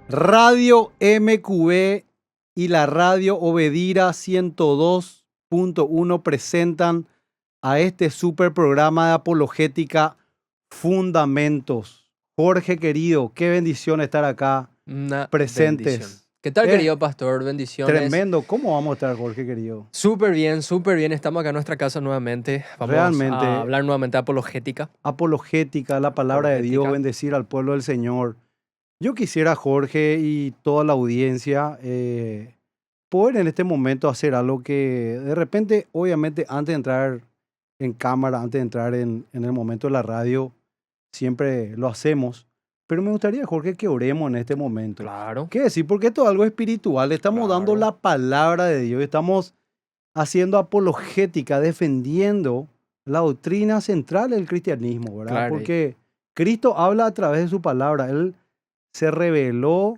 Radio MQB y la radio Obedira 102.1 presentan a este super programa de apologética Fundamentos. Jorge querido, qué bendición estar acá Una presentes. bendición. ¿Qué tal, querido pastor? Bendiciones. Tremendo. ¿Cómo vamos a estar, Jorge querido? Súper bien, súper bien. Estamos acá en nuestra casa nuevamente. Vamos Realmente. a hablar nuevamente de apologética. Apologética, la palabra de Dios, bendecir al pueblo del Señor. Yo quisiera, Jorge, y toda la audiencia, poder en este momento hacer algo que de repente, obviamente, antes de entrar en cámara, antes de entrar en el momento de la radio, siempre lo hacemos. Pero me gustaría, Jorge, que oremos en este momento. Claro. ¿Qué decir? Porque esto es algo espiritual. Estamos dando Claro. la palabra de Dios. Estamos haciendo apologética, defendiendo la doctrina central del cristianismo, ¿verdad? Claro. Porque Cristo habla a través de su palabra. Él se reveló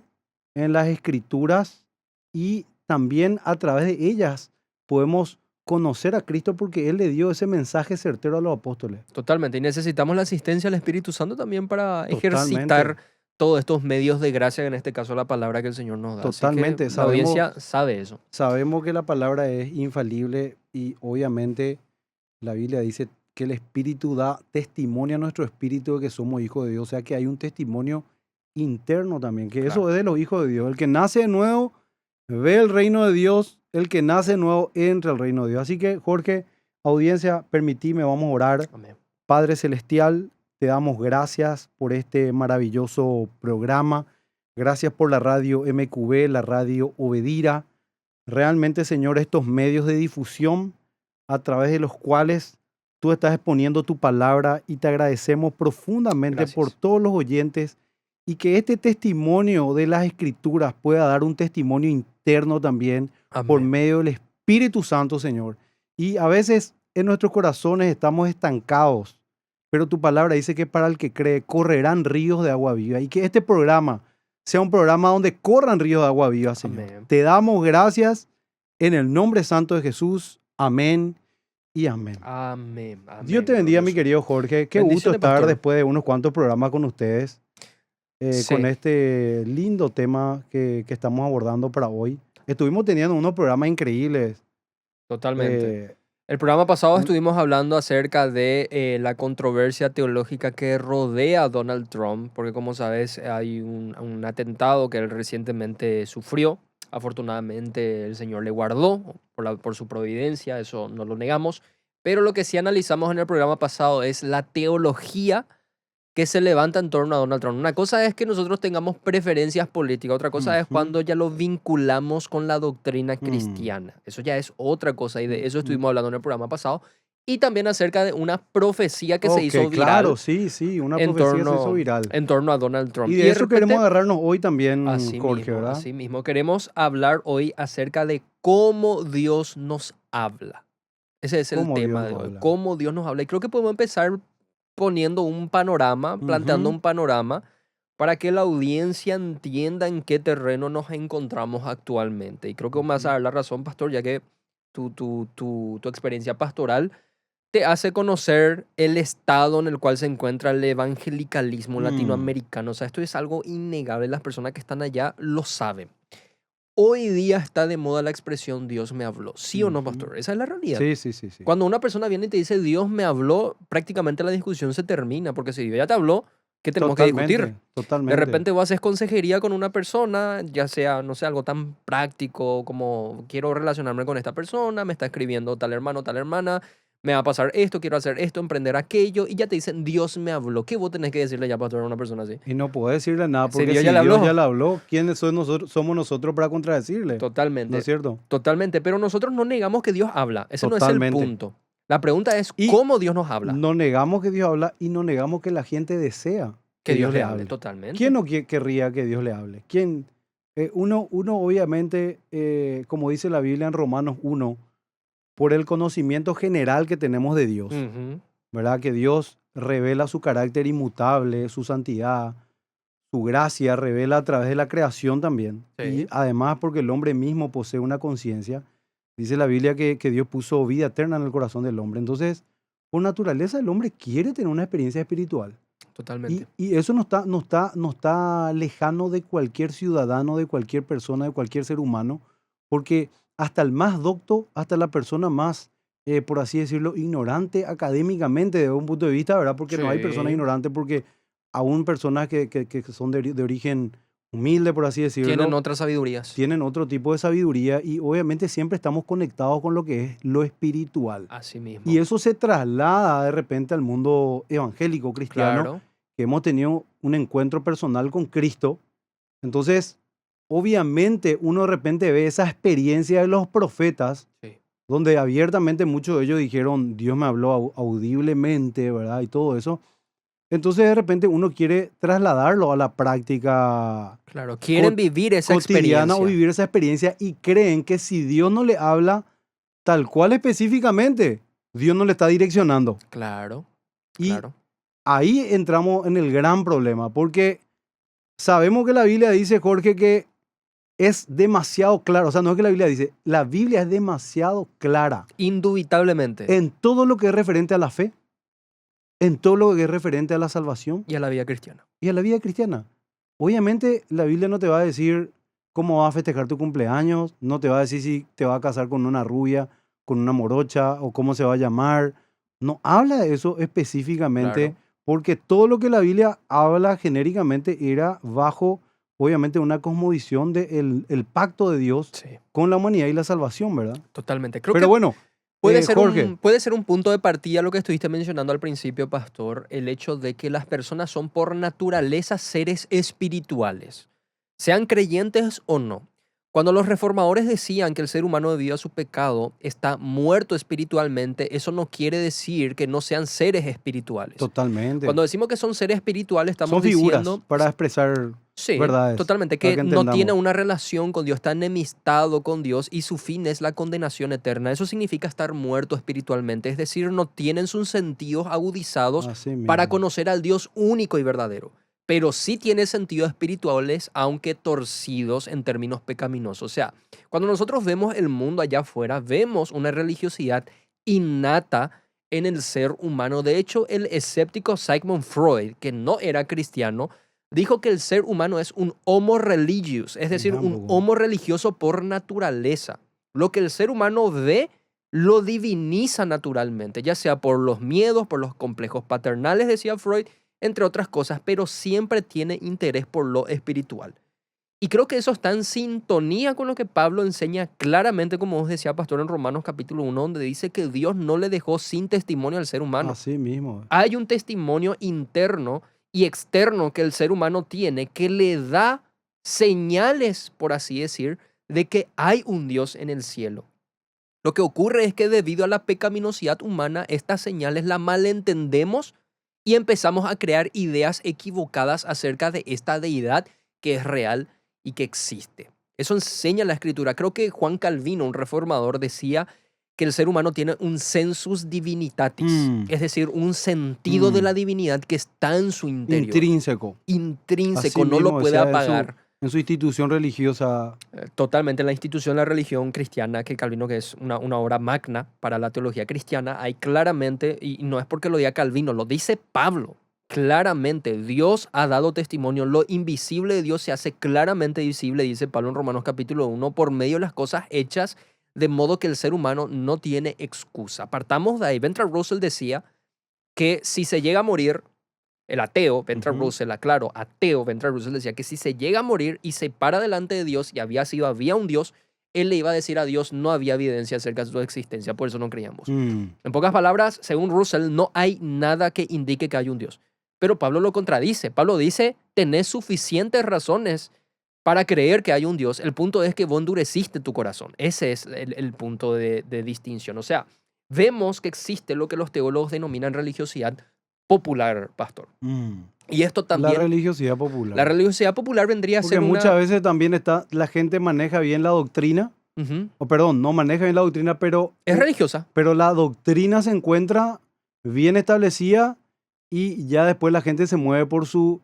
en las escrituras y también a través de ellas podemos conocer a Cristo porque Él le dio ese mensaje certero a los apóstoles. Totalmente. Y necesitamos la asistencia del Espíritu Santo también para Totalmente. ejercitar todos estos medios de gracia, en este caso la palabra que el Señor nos da. Totalmente. Así que la audiencia sabe eso. Sabemos que la palabra es infalible y obviamente la Biblia dice que el Espíritu da testimonio a nuestro espíritu de que somos hijos de Dios. O sea que hay un testimonio interno también, que eso es de los hijos de Dios. El que nace de nuevo ve el reino de Dios, el que nace de nuevo entra al reino de Dios. Así que, Jorge, audiencia, permitime, vamos a orar. Amén. Padre Celestial, te damos gracias por este maravilloso programa. Gracias por la radio MQB, la radio Obedira. Realmente, Señor, estos medios de difusión a través de los cuales tú estás exponiendo tu palabra y te agradecemos profundamente por todos los oyentes y que este testimonio de las Escrituras pueda dar un testimonio interno también. Amén. Por medio del Espíritu Santo, Señor. Y a veces en nuestros corazones estamos estancados, pero tu palabra dice que para el que cree correrán ríos de agua viva y que este programa sea un programa donde corran ríos de agua viva, Señor. Amén. Te damos gracias en el nombre santo de Jesús. Amén y amén. Amén. Amén. Dios te bendiga, mi querido Jorge. Qué gusto estar pastor. Después de unos cuantos programas con ustedes, con este lindo tema que estamos abordando para hoy. Estuvimos teniendo unos programas increíbles. Totalmente. El programa pasado estuvimos hablando acerca de la controversia teológica que rodea a Donald Trump, porque como sabes hay un atentado que él recientemente sufrió. Afortunadamente el Señor le guardó por su providencia, eso no lo negamos. Pero lo que sí analizamos en el programa pasado es la teología que se levanta en torno a Donald Trump. Una cosa es que nosotros tengamos preferencias políticas, otra cosa es cuando ya lo vinculamos con la doctrina cristiana. Eso ya es otra cosa y de eso estuvimos hablando en el programa pasado. Y también acerca de una profecía que se hizo viral. Claro, sí, una profecía se hizo viral. En torno a Donald Trump. Y de eso repente, queremos agarrarnos hoy también, Jorge, ¿verdad? Así mismo, queremos hablar hoy acerca de cómo Dios nos habla. Ese es el tema de hoy, cómo Dios nos habla. Y creo que podemos empezar poniendo un panorama, planteando un panorama para que la audiencia entienda en qué terreno nos encontramos actualmente. Y creo que me vas a dar la razón, pastor, ya que tu experiencia pastoral te hace conocer el estado en el cual se encuentra el evangelicalismo latinoamericano. O sea, esto es algo innegable, las personas que están allá lo saben. Hoy día está de moda la expresión Dios me habló. ¿Sí o no, pastor? Esa es la realidad. Sí. Cuando una persona viene y te dice Dios me habló, prácticamente la discusión se termina, porque si Dios ya te habló, ¿qué tenemos que discutir? Totalmente. De repente vos haces consejería con una persona, ya sea, no sé, algo tan práctico como quiero relacionarme con esta persona, me está escribiendo tal hermano, tal hermana, me va a pasar esto, quiero hacer esto, emprender aquello, y ya te dicen, Dios me habló. ¿Qué vos tenés que decirle ya, pastor, a una persona así? Y no puedes decirle nada, porque Dios si ya le Dios ya le habló, ¿quiénes somos nosotros para contradecirle? Totalmente. ¿No es cierto? Totalmente, pero nosotros no negamos que Dios habla. Ese no es el punto. La pregunta es cómo Dios nos habla. No negamos que Dios habla y no negamos que la gente desea que Dios le hable. Totalmente. ¿Quién no querría que Dios le hable? ¿Quién? Uno obviamente, como dice la Biblia en Romanos 1, por el conocimiento general que tenemos de Dios, ¿verdad? Que Dios revela su carácter inmutable, su santidad, su gracia, revela a través de la creación también. Sí. Y además porque el hombre mismo posee una conciencia. Dice la Biblia que Dios puso vida eterna en el corazón del hombre. Entonces, por naturaleza, el hombre quiere tener una experiencia espiritual. Totalmente. Y eso no está lejano de cualquier ciudadano, de cualquier persona, de cualquier ser humano, porque hasta el más docto, hasta la persona más, por así decirlo, ignorante académicamente desde un punto de vista, ¿verdad? Porque no hay personas Sí. ignorantes, porque aún personas que son de origen humilde, por así Tienen decirlo, otras sabidurías. tienen otro tipo de sabiduría y obviamente siempre estamos conectados con lo que es lo espiritual. Así Y mismo. eso se traslada de repente al mundo evangélico cristiano, Claro. que hemos tenido un encuentro personal con Cristo. Entonces, obviamente uno de repente ve esa experiencia de los profetas, Sí. donde abiertamente muchos de ellos dijeron, Dios me habló audiblemente, ¿verdad? Y todo eso. Entonces, de repente uno quiere trasladarlo a la práctica Claro. Quieren vivir esa cotidiana o experiencia. vivir esa experiencia y creen que si Dios no le habla tal cual específicamente, Dios no le está direccionando. Claro. Y Claro. ahí entramos en el gran problema, porque sabemos que la Biblia dice, Jorge, que es demasiado claro. O sea, no es que la Biblia dice, la Biblia es demasiado clara Indubitablemente. en todo lo que es referente a la fe, en todo lo que es referente a la salvación Y a la vida cristiana. y a la vida cristiana. Obviamente, la Biblia no te va a decir cómo vas a festejar tu cumpleaños, no te va a decir si te va a casar con una rubia, con una morocha o cómo se va a llamar. No habla de eso específicamente, Claro. porque todo lo que la Biblia habla genéricamente era bajo, obviamente, una cosmovisión del el pacto de Dios Sí. con la humanidad y la salvación, ¿verdad? Totalmente. Creo Pero que bueno, Jorge, puede ser un punto de partida lo que estuviste mencionando al principio, Pastor, el hecho de que las personas son por naturaleza seres espirituales, sean creyentes o no. Cuando los reformadores decían que el ser humano debido a su pecado está muerto espiritualmente, eso no quiere decir que no sean seres espirituales. totalmente. Cuando decimos que son seres espirituales, estamos Son figuras diciendo, para expresar sí, verdades, totalmente, para que que no tiene entendamos. una relación con Dios, está enemistado con Dios y su fin es la condenación eterna. Eso significa estar muerto espiritualmente, es decir, no tienen sus sentidos agudizados Así para mismo. conocer al Dios único y verdadero, pero sí tiene sentidos espirituales, aunque torcidos en términos pecaminosos. O sea, cuando nosotros vemos el mundo allá afuera, vemos una religiosidad innata en el ser humano. De hecho, el escéptico Sigmund Freud, que no era cristiano, dijo que el ser humano es un homo religious, es decir, Mira un un poco. homo religioso por naturaleza. Lo que el ser humano ve, lo diviniza naturalmente, ya sea por los miedos, por los complejos paternales, decía Freud, entre otras cosas, pero siempre tiene interés por lo espiritual. Y creo que eso está en sintonía con lo que Pablo enseña claramente, como os decía, Pastor, en Romanos capítulo 1, donde dice que Dios no le dejó sin testimonio al ser humano. Así mismo. Hay un testimonio interno y externo que el ser humano tiene que le da señales, por así decir, de que hay un Dios en el cielo. Lo que ocurre es que debido a la pecaminosidad humana, estas señales las malentendemos y empezamos a crear ideas equivocadas acerca de esta deidad que es real y que existe. Eso enseña la Escritura. Creo que Juan Calvino, un reformador, decía que el ser humano tiene un sensus divinitatis, Mm, es decir, un sentido de mm. la divinidad que está en su interior, Intrínseco. intrínseco, Así no lo mismo puede decía apagar. en su institución religiosa. Totalmente, en la institución de la religión cristiana, que Calvino, que es una obra magna para la teología cristiana, hay claramente, y no es porque lo diga Calvino, lo dice Pablo, claramente Dios ha dado testimonio, lo invisible de Dios se hace claramente visible, dice Pablo en Romanos capítulo 1, por medio de las cosas hechas, de modo que el ser humano no tiene excusa. Partamos de ahí. Bertrand Russell decía que si se llega a morir, el ateo, Bertrand Ujú. Russell, aclaro, ateo, Bertrand Russell decía que si se llega a morir y se para delante de Dios y había un Dios, él le iba a decir a Dios, no había evidencia acerca de su existencia, por eso no creíamos. Mm, En pocas palabras, según Russell, no hay nada que indique que hay un Dios. Pero Pablo lo contradice. Pablo dice, tenés suficientes razones para creer que hay un Dios. El punto es que vos endureciste tu corazón. Ese es el punto de distinción. O sea, vemos que existe lo que los teólogos denominan religiosidad popular, pastor. mm. Y esto La también, religiosidad la popular. religiosidad popular vendría a Porque ser muchas una... veces también la gente maneja bien la doctrina, Ujú. o perdón, no maneja bien la doctrina, Es religiosa. pero la doctrina se encuentra bien establecida y ya después la gente se mueve por su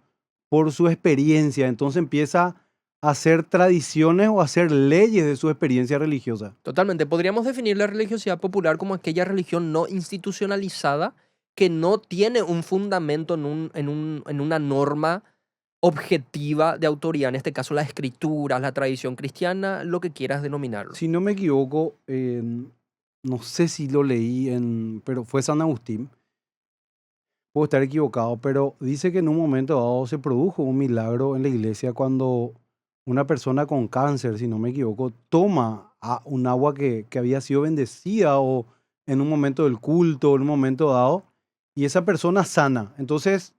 experiencia. Entonces empieza a hacer tradiciones o a hacer leyes de su experiencia religiosa. Totalmente. Podríamos definir la religiosidad popular como aquella religión no institucionalizada que no tiene un fundamento en una norma objetiva de autoridad, en este caso la escritura, la tradición cristiana, lo que quieras denominarlo. Si no me equivoco, no sé si lo leí, pero fue San Agustín. Puedo estar equivocado, pero dice que en un momento dado se produjo un milagro en la iglesia cuando una persona con cáncer, si no me equivoco, toma un agua que había sido bendecida o en un momento del culto, en un momento dado, y esa persona sana. Entonces,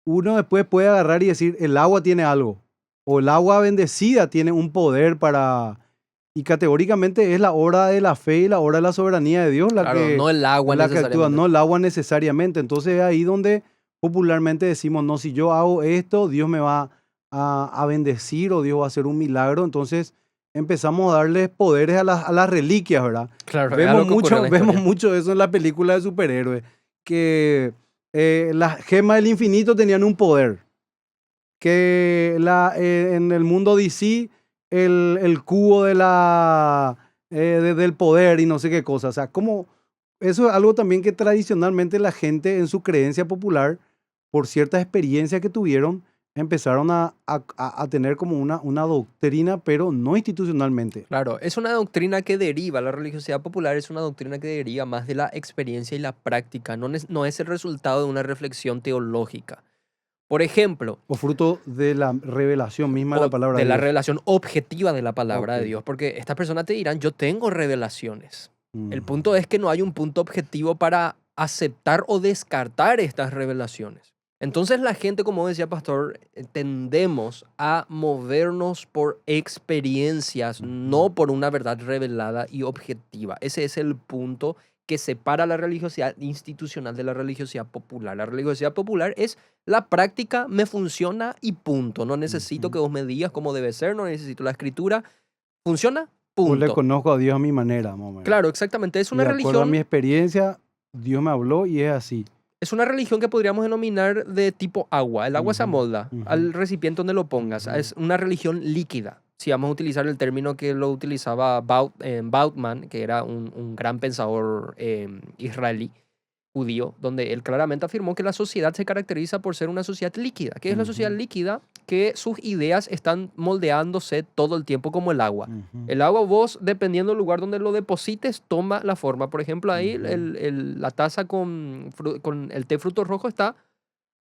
uno después puede agarrar y decir, el agua tiene algo, o el agua bendecida tiene un poder para... Y categóricamente es la obra de la fe y la obra de la soberanía de Dios Claro, no el agua la que actúa, necesariamente. no el agua necesariamente. Entonces es ahí donde popularmente decimos, no, si yo hago esto, Dios me va a bendecir o Dios va a hacer un milagro. Entonces empezamos a darles poderes a las reliquias, ¿verdad? Claro, es algo que ocurrió en la Vemos historia. mucho eso en la película de superhéroes, que las gemas del infinito tenían un poder, que en el mundo DC el cubo del poder y no sé qué cosa. O sea, como eso es algo también que tradicionalmente la gente en su creencia popular, por ciertas experiencias que tuvieron, empezaron a tener como una doctrina, pero no institucionalmente. Claro, es una doctrina que deriva, la religiosidad popular es una doctrina que deriva más de la experiencia y la práctica, no es el resultado de una reflexión teológica. Por ejemplo, O fruto de la revelación misma de la o palabra de de la Dios. revelación objetiva de la palabra Ok. de Dios, porque estas personas te dirán, yo tengo revelaciones. El Mm. punto es que no hay un punto objetivo para aceptar o descartar estas revelaciones. Entonces la gente, como decía Pastor, tendemos a movernos por experiencias, no por una verdad revelada y objetiva. Ese es el punto que separa la religiosidad institucional de la religiosidad popular. La religiosidad popular es la práctica, me funciona y punto. No necesito Ujú. que vos me digas cómo debe ser, no necesito la escritura. ¿Funciona? O le Punto. conozco a Dios a mi manera, más o menos. Claro, exactamente. Y de acuerdo a mi experiencia, Dios me habló y es así. Es una religión que podríamos denominar de tipo agua. El agua se Ujú, amolda ujú, al recipiente donde lo pongas. ujú, Es una religión líquida. Si vamos a utilizar el término que lo utilizaba Bautman, que era un gran pensador israelí, judío, donde él claramente afirmó que la sociedad se caracteriza por ser una sociedad líquida. ¿Qué es la sociedad ujú, líquida? Que sus ideas están moldeándose todo el tiempo como el agua. ujú, El agua vos, dependiendo del lugar donde lo deposites, toma la forma. Por ejemplo, ahí ujú. la taza con el té fruto rojo está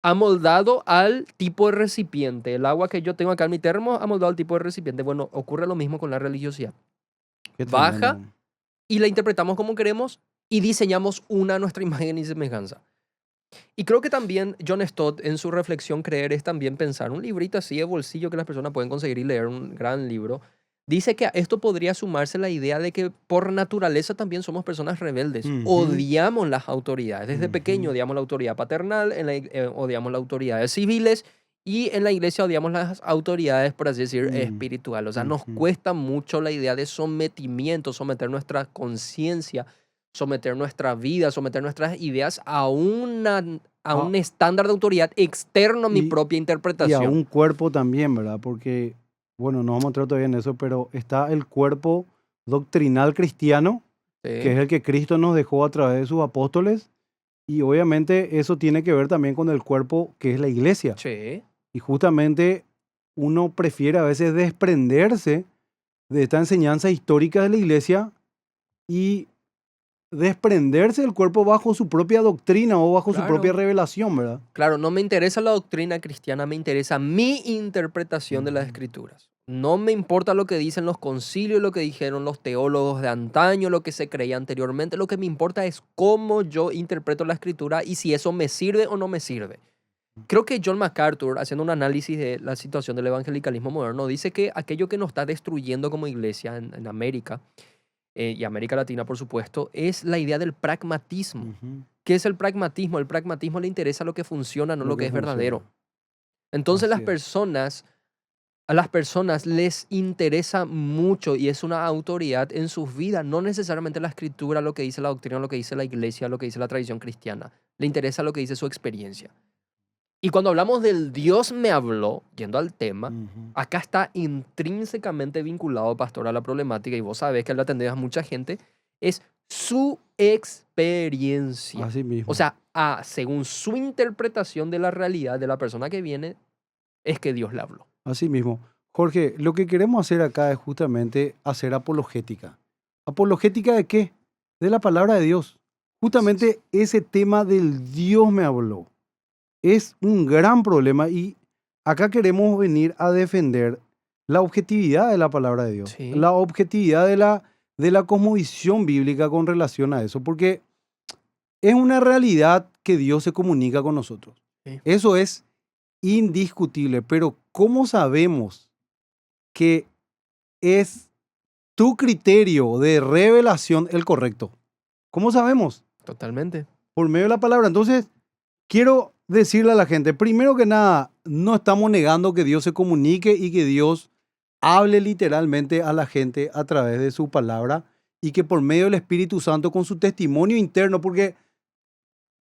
amoldado al tipo de recipiente. El agua que yo tengo acá en mi termo, amoldado al tipo de recipiente. Bueno, ocurre lo mismo con la religiosidad. Qué Baja tremendo. y la interpretamos como queremos y diseñamos una a nuestra imagen y semejanza. Y creo que también John Stott en su reflexión Creer es también pensar, un librito así de bolsillo que las personas pueden conseguir y leer, un gran libro, dice que a esto podría sumarse la idea de que por naturaleza también somos personas rebeldes, Ujú, odiamos las autoridades, desde pequeño ujú, odiamos la autoridad paternal, odiamos las autoridades civiles y en la iglesia odiamos las autoridades, por así decir, mm, espirituales. O sea, nos ujú. cuesta mucho la idea de sometimiento, someter nuestra conciencia, someter nuestra vida, someter nuestras ideas a Ah, un estándar de autoridad externo a mi y, propia y a interpretación. un cuerpo también, ¿verdad? Porque, bueno, no vamos a entrar todavía en eso, pero está el cuerpo doctrinal cristiano, que Sí, es el que Cristo nos dejó a través de sus apóstoles, y obviamente eso tiene que ver también con el cuerpo que es la iglesia. sí, Y justamente uno prefiere a veces desprenderse de esta enseñanza histórica de la iglesia y desprenderse del cuerpo bajo su propia doctrina o bajo su propia claro. revelación, ¿verdad? Claro, no me interesa la doctrina cristiana, me interesa mi interpretación de las Ujú, escrituras. No me importa lo que dicen los concilios, lo que dijeron los teólogos de antaño, lo que se creía anteriormente. Lo que me importa es cómo yo interpreto la escritura y si eso me sirve o no me sirve. Creo que John MacArthur, haciendo un análisis de la situación del evangelicalismo moderno, dice que aquello que nos está destruyendo como iglesia en América, y América Latina, por supuesto, es la idea del pragmatismo. ujú. ¿Qué es el pragmatismo? El pragmatismo le interesa lo que funciona, no Lo lo que que es funciona. verdadero. Entonces Así es. a las personas les interesa mucho y es una autoridad en sus vidas, no necesariamente la escritura, lo que dice la doctrina, lo que dice la iglesia, lo que dice la tradición cristiana. Le interesa lo que dice su experiencia. Y cuando hablamos del Dios me habló, yendo al tema, Ujú. acá está intrínsecamente vinculado, pastor, a la problemática, y vos sabés que lo atendés a mucha gente, es su experiencia. Así O mismo. sea, según su interpretación de la realidad de la persona que viene, es que Dios le habló. Así mismo. Jorge, lo que queremos hacer acá es justamente hacer apologética. ¿Apologética de qué? De la palabra de Dios. Justamente ese tema del Dios me habló. Es un gran problema y acá queremos venir a defender la objetividad de la palabra de Dios. Sí. La objetividad de la cosmovisión bíblica con relación a eso. Porque es una realidad que Dios se comunica con nosotros. Sí. Eso es indiscutible. Pero ¿cómo sabemos que es tu criterio de revelación el correcto? ¿Cómo sabemos? Totalmente. Por medio de la palabra. Entonces, quiero decirle a la gente, primero que nada, no estamos negando que Dios se comunique y que Dios hable literalmente a la gente a través de su palabra y que por medio del Espíritu Santo con su testimonio interno, porque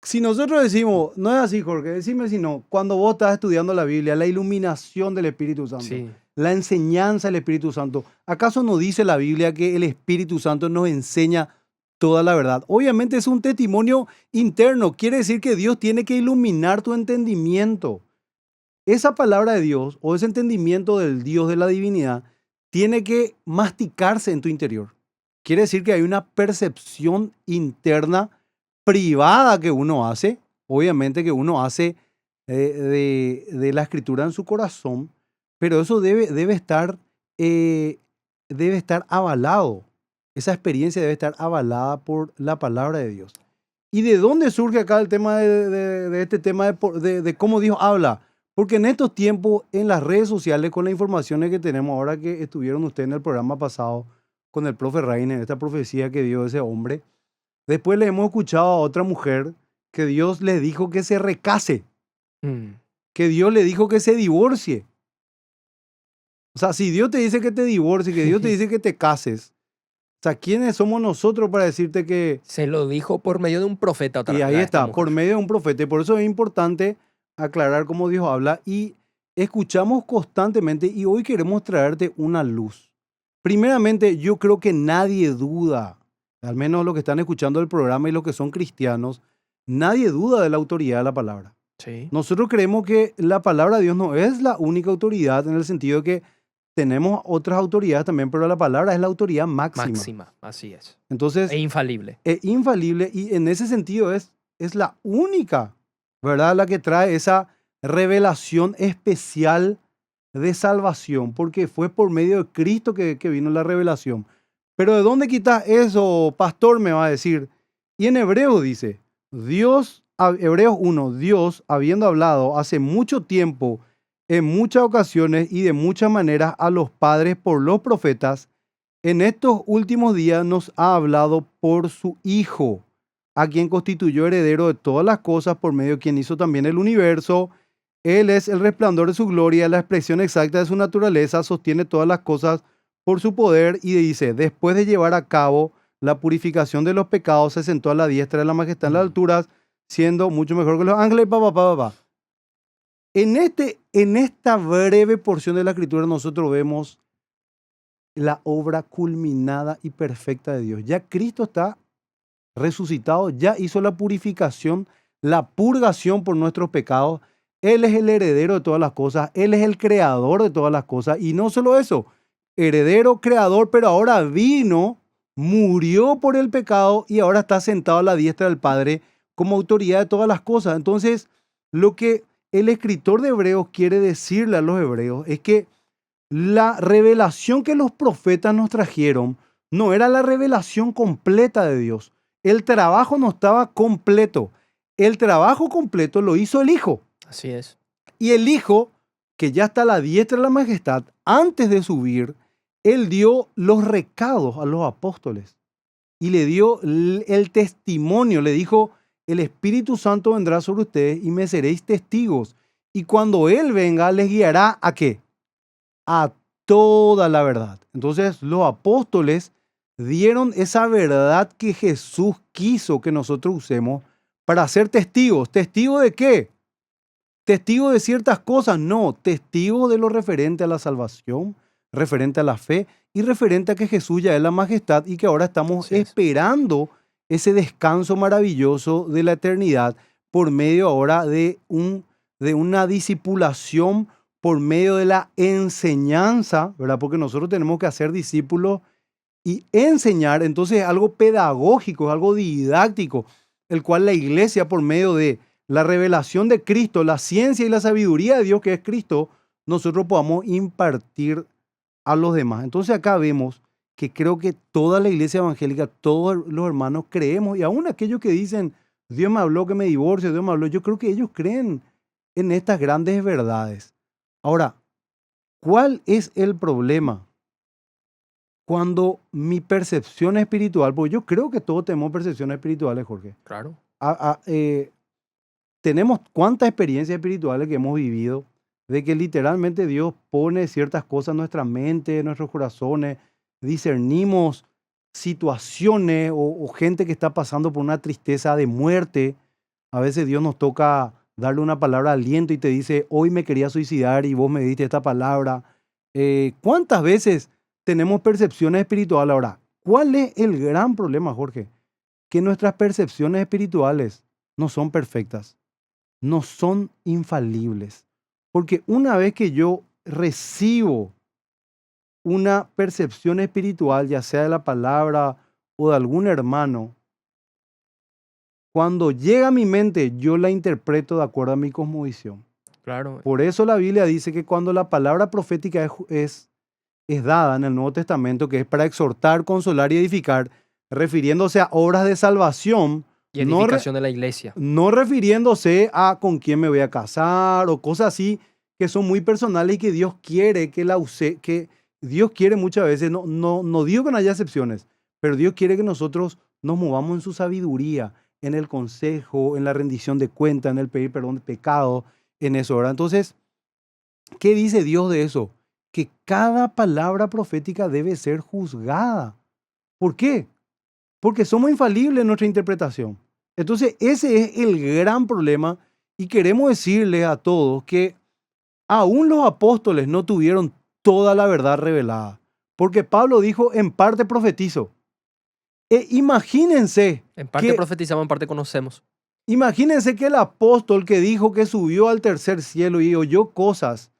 si nosotros decimos, no es así, Jorge, decime si no, cuando vos estás estudiando la Biblia, la iluminación del Espíritu Santo, Sí. la enseñanza del Espíritu Santo, ¿acaso no dice la Biblia que el Espíritu Santo nos enseña toda la verdad? Obviamente es un testimonio interno, quiere decir que Dios tiene que iluminar tu entendimiento. Esa palabra de Dios o ese entendimiento del Dios de la divinidad tiene que masticarse en tu interior. Quiere decir que hay una percepción interna privada que uno hace, obviamente que uno hace de la escritura en su corazón, pero eso debe estar avalado. Esa experiencia debe estar avalada por la palabra de Dios. ¿Y de dónde surge acá el tema de este tema de cómo Dios habla? Porque en estos tiempos, en las redes sociales, con las informaciones que tenemos, ahora que estuvieron ustedes en el programa pasado con el profe Reiner, esta profecía que dio ese hombre, después le hemos escuchado a otra mujer que Dios le dijo que se recase, que Dios le dijo que se divorcie. O sea, si Dios te dice que te divorcie, que Dios te dice que te cases, o sea, ¿quiénes somos nosotros para decirte que...? Se lo dijo por medio de un profeta. Y ahí está, por medio de un profeta. Y por eso es importante aclarar cómo Dios habla y escuchamos constantemente y hoy queremos traerte una luz. Primeramente, yo creo que nadie duda, al menos los que están escuchando el programa y los que son cristianos, nadie duda de la autoridad de la palabra. Sí. Nosotros creemos que la palabra de Dios no es la única autoridad en el sentido de que tenemos otras autoridades también, pero la palabra es la autoridad máxima. Máxima, así es. Entonces, E infalible. Es infalible y en ese sentido es la única, ¿verdad? La que trae esa revelación especial de salvación, porque fue por medio de Cristo que vino la revelación. Pero ¿de dónde quitas eso, pastor? Me va a decir. Y en Hebreos dice, Hebreos 1, Dios, habiendo hablado hace mucho tiempo, en muchas ocasiones y de muchas maneras a los padres por los profetas, en estos últimos días nos ha hablado por su Hijo, a quien constituyó heredero de todas las cosas, por medio de quien hizo también el universo. Él es el resplandor de su gloria, la expresión exacta de su naturaleza, sostiene todas las cosas por su poder y dice, después de llevar a cabo la purificación de los pecados, se sentó a la diestra de la majestad en las alturas, siendo mucho mejor que los ángeles. En esta breve porción de la Escritura nosotros vemos la obra culminada y perfecta de Dios. Ya Cristo está resucitado, ya hizo la purificación, la purgación por nuestros pecados. Él es el heredero de todas las cosas, Él es el creador de todas las cosas. Y no solo eso, heredero, creador, pero ahora vino, murió por el pecado y ahora está sentado a la diestra del Padre como autoridad de todas las cosas. Entonces, lo que el escritor de Hebreos quiere decirle a los hebreos es que la revelación que los profetas nos trajeron no era la revelación completa de Dios. El trabajo no estaba completo. El trabajo completo lo hizo el Hijo. Así es. Y el Hijo, que ya está a la diestra de la majestad, antes de subir, Él dio los recados a los apóstoles y le dio el testimonio. Le dijo, el Espíritu Santo vendrá sobre ustedes y me seréis testigos. Y cuando Él venga, les guiará ¿a qué? A toda la verdad. Entonces los apóstoles dieron esa verdad que Jesús quiso que nosotros usemos para ser testigos. ¿Testigos de qué? ¿Testigos de ciertas cosas? No, testigos de lo referente a la salvación, referente a la fe y referente a que Jesús ya es la majestad y que ahora estamos esperando ese descanso maravilloso de la eternidad, por medio ahora de una discipulación, por medio de la enseñanza, ¿verdad? Porque nosotros tenemos que hacer discípulos y enseñar, entonces es algo pedagógico, es algo didáctico, el cual la iglesia por medio de la revelación de Cristo, la ciencia y la sabiduría de Dios que es Cristo, nosotros podamos impartir a los demás. Entonces acá vemos que creo que toda la iglesia evangélica, todos los hermanos creemos, y aún aquellos que dicen, Dios me habló que me divorcie, Dios me habló, yo creo que ellos creen en estas grandes verdades. Ahora, ¿cuál es el problema? Cuando mi percepción espiritual, porque yo creo que todos tenemos percepciones espirituales, Jorge. Claro. Tenemos cuántas experiencias espirituales que hemos vivido, de que literalmente Dios pone ciertas cosas en nuestra mente, en nuestros corazones, discernimos situaciones o gente que está pasando por una tristeza de muerte. A veces Dios nos toca darle una palabra de aliento y te dice, hoy me quería suicidar y vos me diste esta palabra. ¿Cuántas veces tenemos percepciones espirituales? Ahora, ¿cuál es el gran problema, Jorge? Que nuestras percepciones espirituales no son perfectas, no son infalibles. Porque una vez que yo recibo una percepción espiritual, ya sea de la palabra o de algún hermano, cuando llega a mi mente, yo la interpreto de acuerdo a mi cosmovisión. Claro. Por eso la Biblia dice que cuando la palabra profética es dada en el Nuevo Testamento, que es para exhortar, consolar y edificar, refiriéndose a obras de salvación, Y edificación de la iglesia. no refiriéndose a con quién me voy a casar o cosas así que son muy personales y que Dios quiere que la use, que Dios quiere muchas veces, no digo que no haya excepciones, pero Dios quiere que nosotros nos movamos en su sabiduría, en el consejo, en la rendición de cuentas, en el pedir perdón de pecado, en eso, ¿verdad? Entonces, ¿qué dice Dios de eso? Que cada palabra profética debe ser juzgada. ¿Por qué? Porque somos infalibles en nuestra interpretación. Entonces, ese es el gran problema y queremos decirles a todos que aún los apóstoles no tuvieron toda la verdad revelada. Porque Pablo dijo, en parte profetizo. Imagínense. En parte profetizamos, en parte conocemos. Imagínense que el apóstol que dijo que subió al tercer cielo y oyó cosas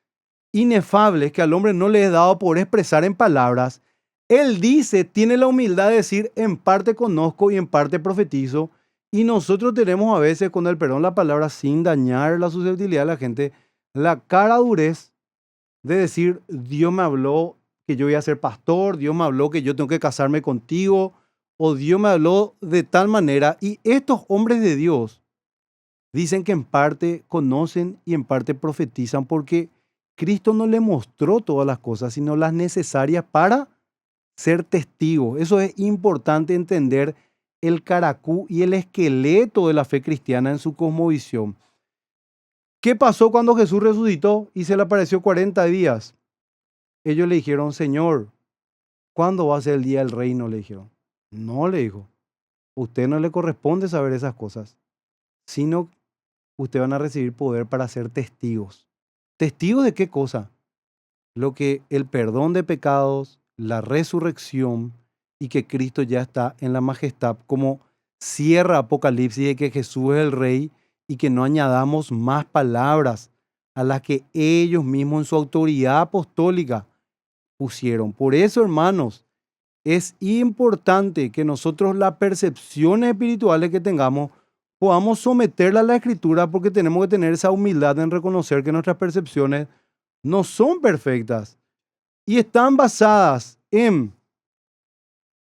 inefables que al hombre no le es dado por expresar en palabras, él dice, tiene la humildad de decir, en parte conozco y en parte profetizo, y nosotros tenemos a veces, con el perdón la palabra, sin dañar la susceptibilidad de la gente, la cara durez de decir, Dios me habló que yo voy a ser pastor, Dios me habló que yo tengo que casarme contigo, o Dios me habló de tal manera, y estos hombres de Dios dicen que en parte conocen y en parte profetizan porque Cristo no le mostró todas las cosas, sino las necesarias para ser testigo. Eso es importante entender el caracú y el esqueleto de la fe cristiana en su cosmovisión. ¿Qué pasó cuando Jesús resucitó y se le apareció 40 días? Ellos le dijeron, Señor, ¿cuándo va a ser el día del reino? Le dijeron. No, le dijo, usted no le corresponde saber esas cosas, sino ustedes van a recibir poder para ser testigos. ¿Testigos de qué cosa? Lo que el perdón de pecados, la resurrección y que Cristo ya está en la majestad, como cierra Apocalipsis de que Jesús es el Rey y que no añadamos más palabras a las que ellos mismos en su autoridad apostólica pusieron. Por eso, hermanos, es importante que nosotros las percepciones espirituales que tengamos podamos someterla a la Escritura porque tenemos que tener esa humildad en reconocer que nuestras percepciones no son perfectas y están basadas en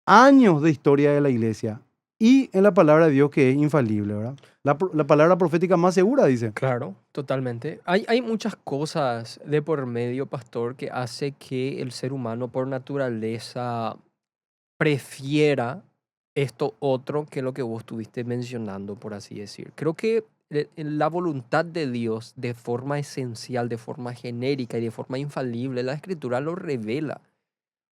años de historia de la iglesia y en la palabra de Dios que es infalible, ¿verdad? La palabra profética más segura, dice. Claro, totalmente. Hay muchas cosas de por medio, pastor, que hace que el ser humano por naturaleza prefiera esto otro que lo que vos estuviste mencionando, por así decir. Creo que la voluntad de Dios de forma esencial, de forma genérica y de forma infalible, la escritura lo revela.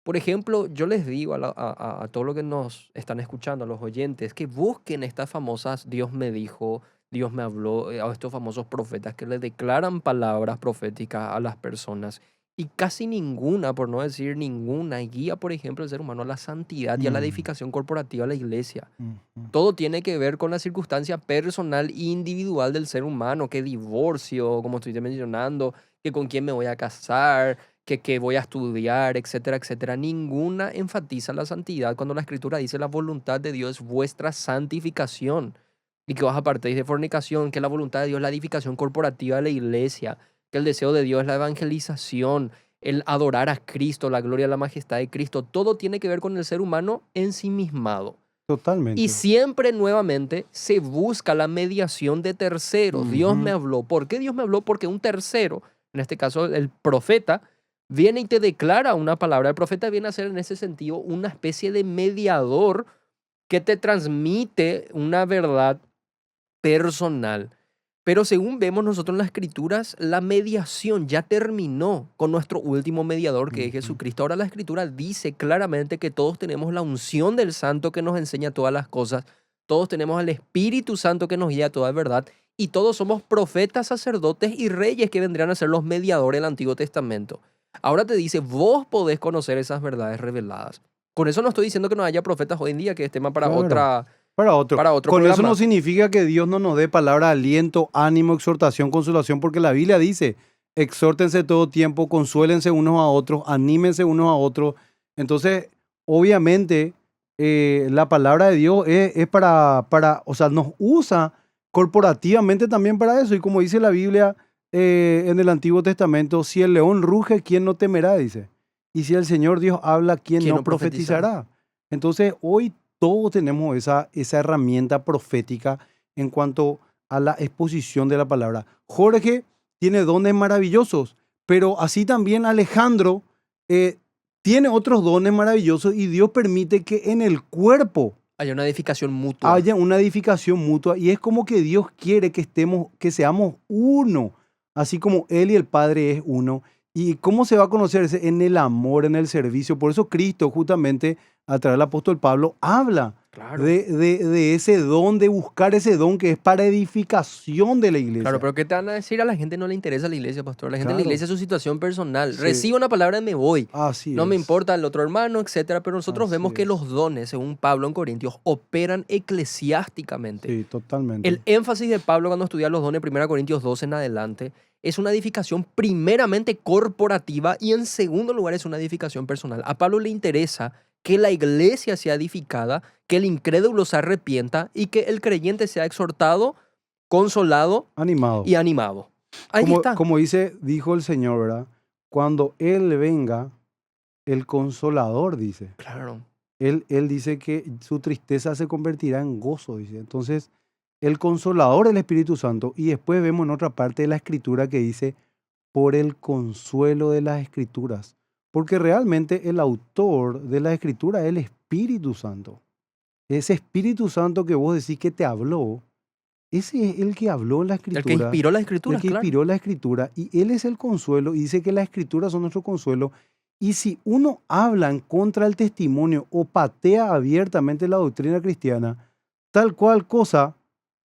Por ejemplo, yo les digo a todos los que nos están escuchando, a los oyentes, que busquen estas famosas Dios me dijo, Dios me habló, a estos famosos profetas que le declaran palabras proféticas a las personas y casi ninguna, por no decir ninguna, guía, por ejemplo, al ser humano a la santidad y a la Mm, edificación corporativa de la iglesia. mm. Todo tiene que ver con la circunstancia personal e individual del ser humano, que divorcio, como estoy mencionando, que con quién me voy a casar, que qué voy a estudiar, etcétera, etcétera. Ninguna enfatiza la santidad cuando la Escritura dice la voluntad de Dios es vuestra santificación y que os apartéis de fornicación, que la voluntad de Dios es la edificación corporativa de la iglesia, que el deseo de Dios es la evangelización, el adorar a Cristo, la gloria, la majestad de Cristo. Todo tiene que ver con el ser humano ensimismado. Y Totalmente. siempre nuevamente se busca la mediación de terceros. Dios me Ujú. habló. ¿Por qué Dios me habló? Porque un tercero, en este caso el profeta, viene y te declara una palabra. El profeta viene a ser en ese sentido una especie de mediador que te transmite una verdad personal. Pero según vemos nosotros en las escrituras, la mediación ya terminó con nuestro último mediador, que es Ujú. Jesucristo. Ahora la escritura dice claramente que todos tenemos la unción del Santo que nos enseña todas las cosas. Todos tenemos al Espíritu Santo que nos guía a toda verdad. Y todos somos profetas, sacerdotes y reyes que vendrían a ser los mediadores del Antiguo Testamento. Ahora te dice, vos podés conocer esas verdades reveladas. Con eso no estoy diciendo que no haya profetas hoy en día, que es tema Claro. Para otro. para otro Con eso no programa. significa que Dios no nos dé palabra de aliento, ánimo, exhortación, consolación, porque la Biblia dice, exhórtense todo tiempo, consuélense unos a otros, anímense unos a otros. Entonces, obviamente, la palabra de Dios es o sea, nos usa corporativamente también para eso. Y como dice la Biblia en el Antiguo Testamento, si el león ruge, ¿quién no temerá? Dice. Y si el Señor Dios habla, ¿quién ¿Quién no no profetizará? profetizará? Entonces, hoy todos tenemos esa herramienta profética en cuanto a la exposición de la palabra. Jorge tiene dones maravillosos, pero así también Alejandro eh, tiene otros dones maravillosos y Dios permite que en el cuerpo Hay una edificación mutua. haya una edificación mutua y es como que Dios quiere que estemos, que seamos uno, así como Él y el Padre es uno. ¿Y cómo se va a conocerse? En el amor, en el servicio. Por eso Cristo, justamente, a través del apóstol Pablo, habla Claro. de ese don, de buscar ese don que es para edificación de la Claro, iglesia. pero ¿qué te van a decir? A la gente no le interesa la iglesia, pastor. La gente en la Claro, iglesia es su situación personal. sí, Recibo una palabra y me voy. así No me es, importa el otro hermano, etcétera. Pero nosotros así vemos que es. los dones, según Pablo en Corintios, operan eclesiásticamente. Sí, El totalmente. énfasis de Pablo cuando estudia los dones, 1 Corintios 12 en adelante, es una edificación primeramente corporativa y en segundo lugar es una edificación personal. A Pablo le interesa que la iglesia sea edificada, que el incrédulo se arrepienta y que el creyente sea exhortado, consolado Animado. y animado. Ahí está. Como dijo el Señor, ¿verdad? Cuando Él venga, el consolador, dice. Claro, Él dice que su tristeza se convertirá en gozo, dice. Entonces, el consolador es el Espíritu Santo. Y después vemos en otra parte de la Escritura que dice, por el consuelo de las Escrituras. Porque realmente el autor de la Escritura es el Espíritu Santo. Ese Espíritu Santo que vos decís que te habló, ese es el que habló en la el que Escritura, inspiró las el escrituras, que claro. inspiró la Escritura. Y Él es el consuelo. Y dice que las Escrituras son nuestro consuelo. Y si uno habla en contra del testimonio o patea abiertamente la doctrina cristiana, tal cual cosa,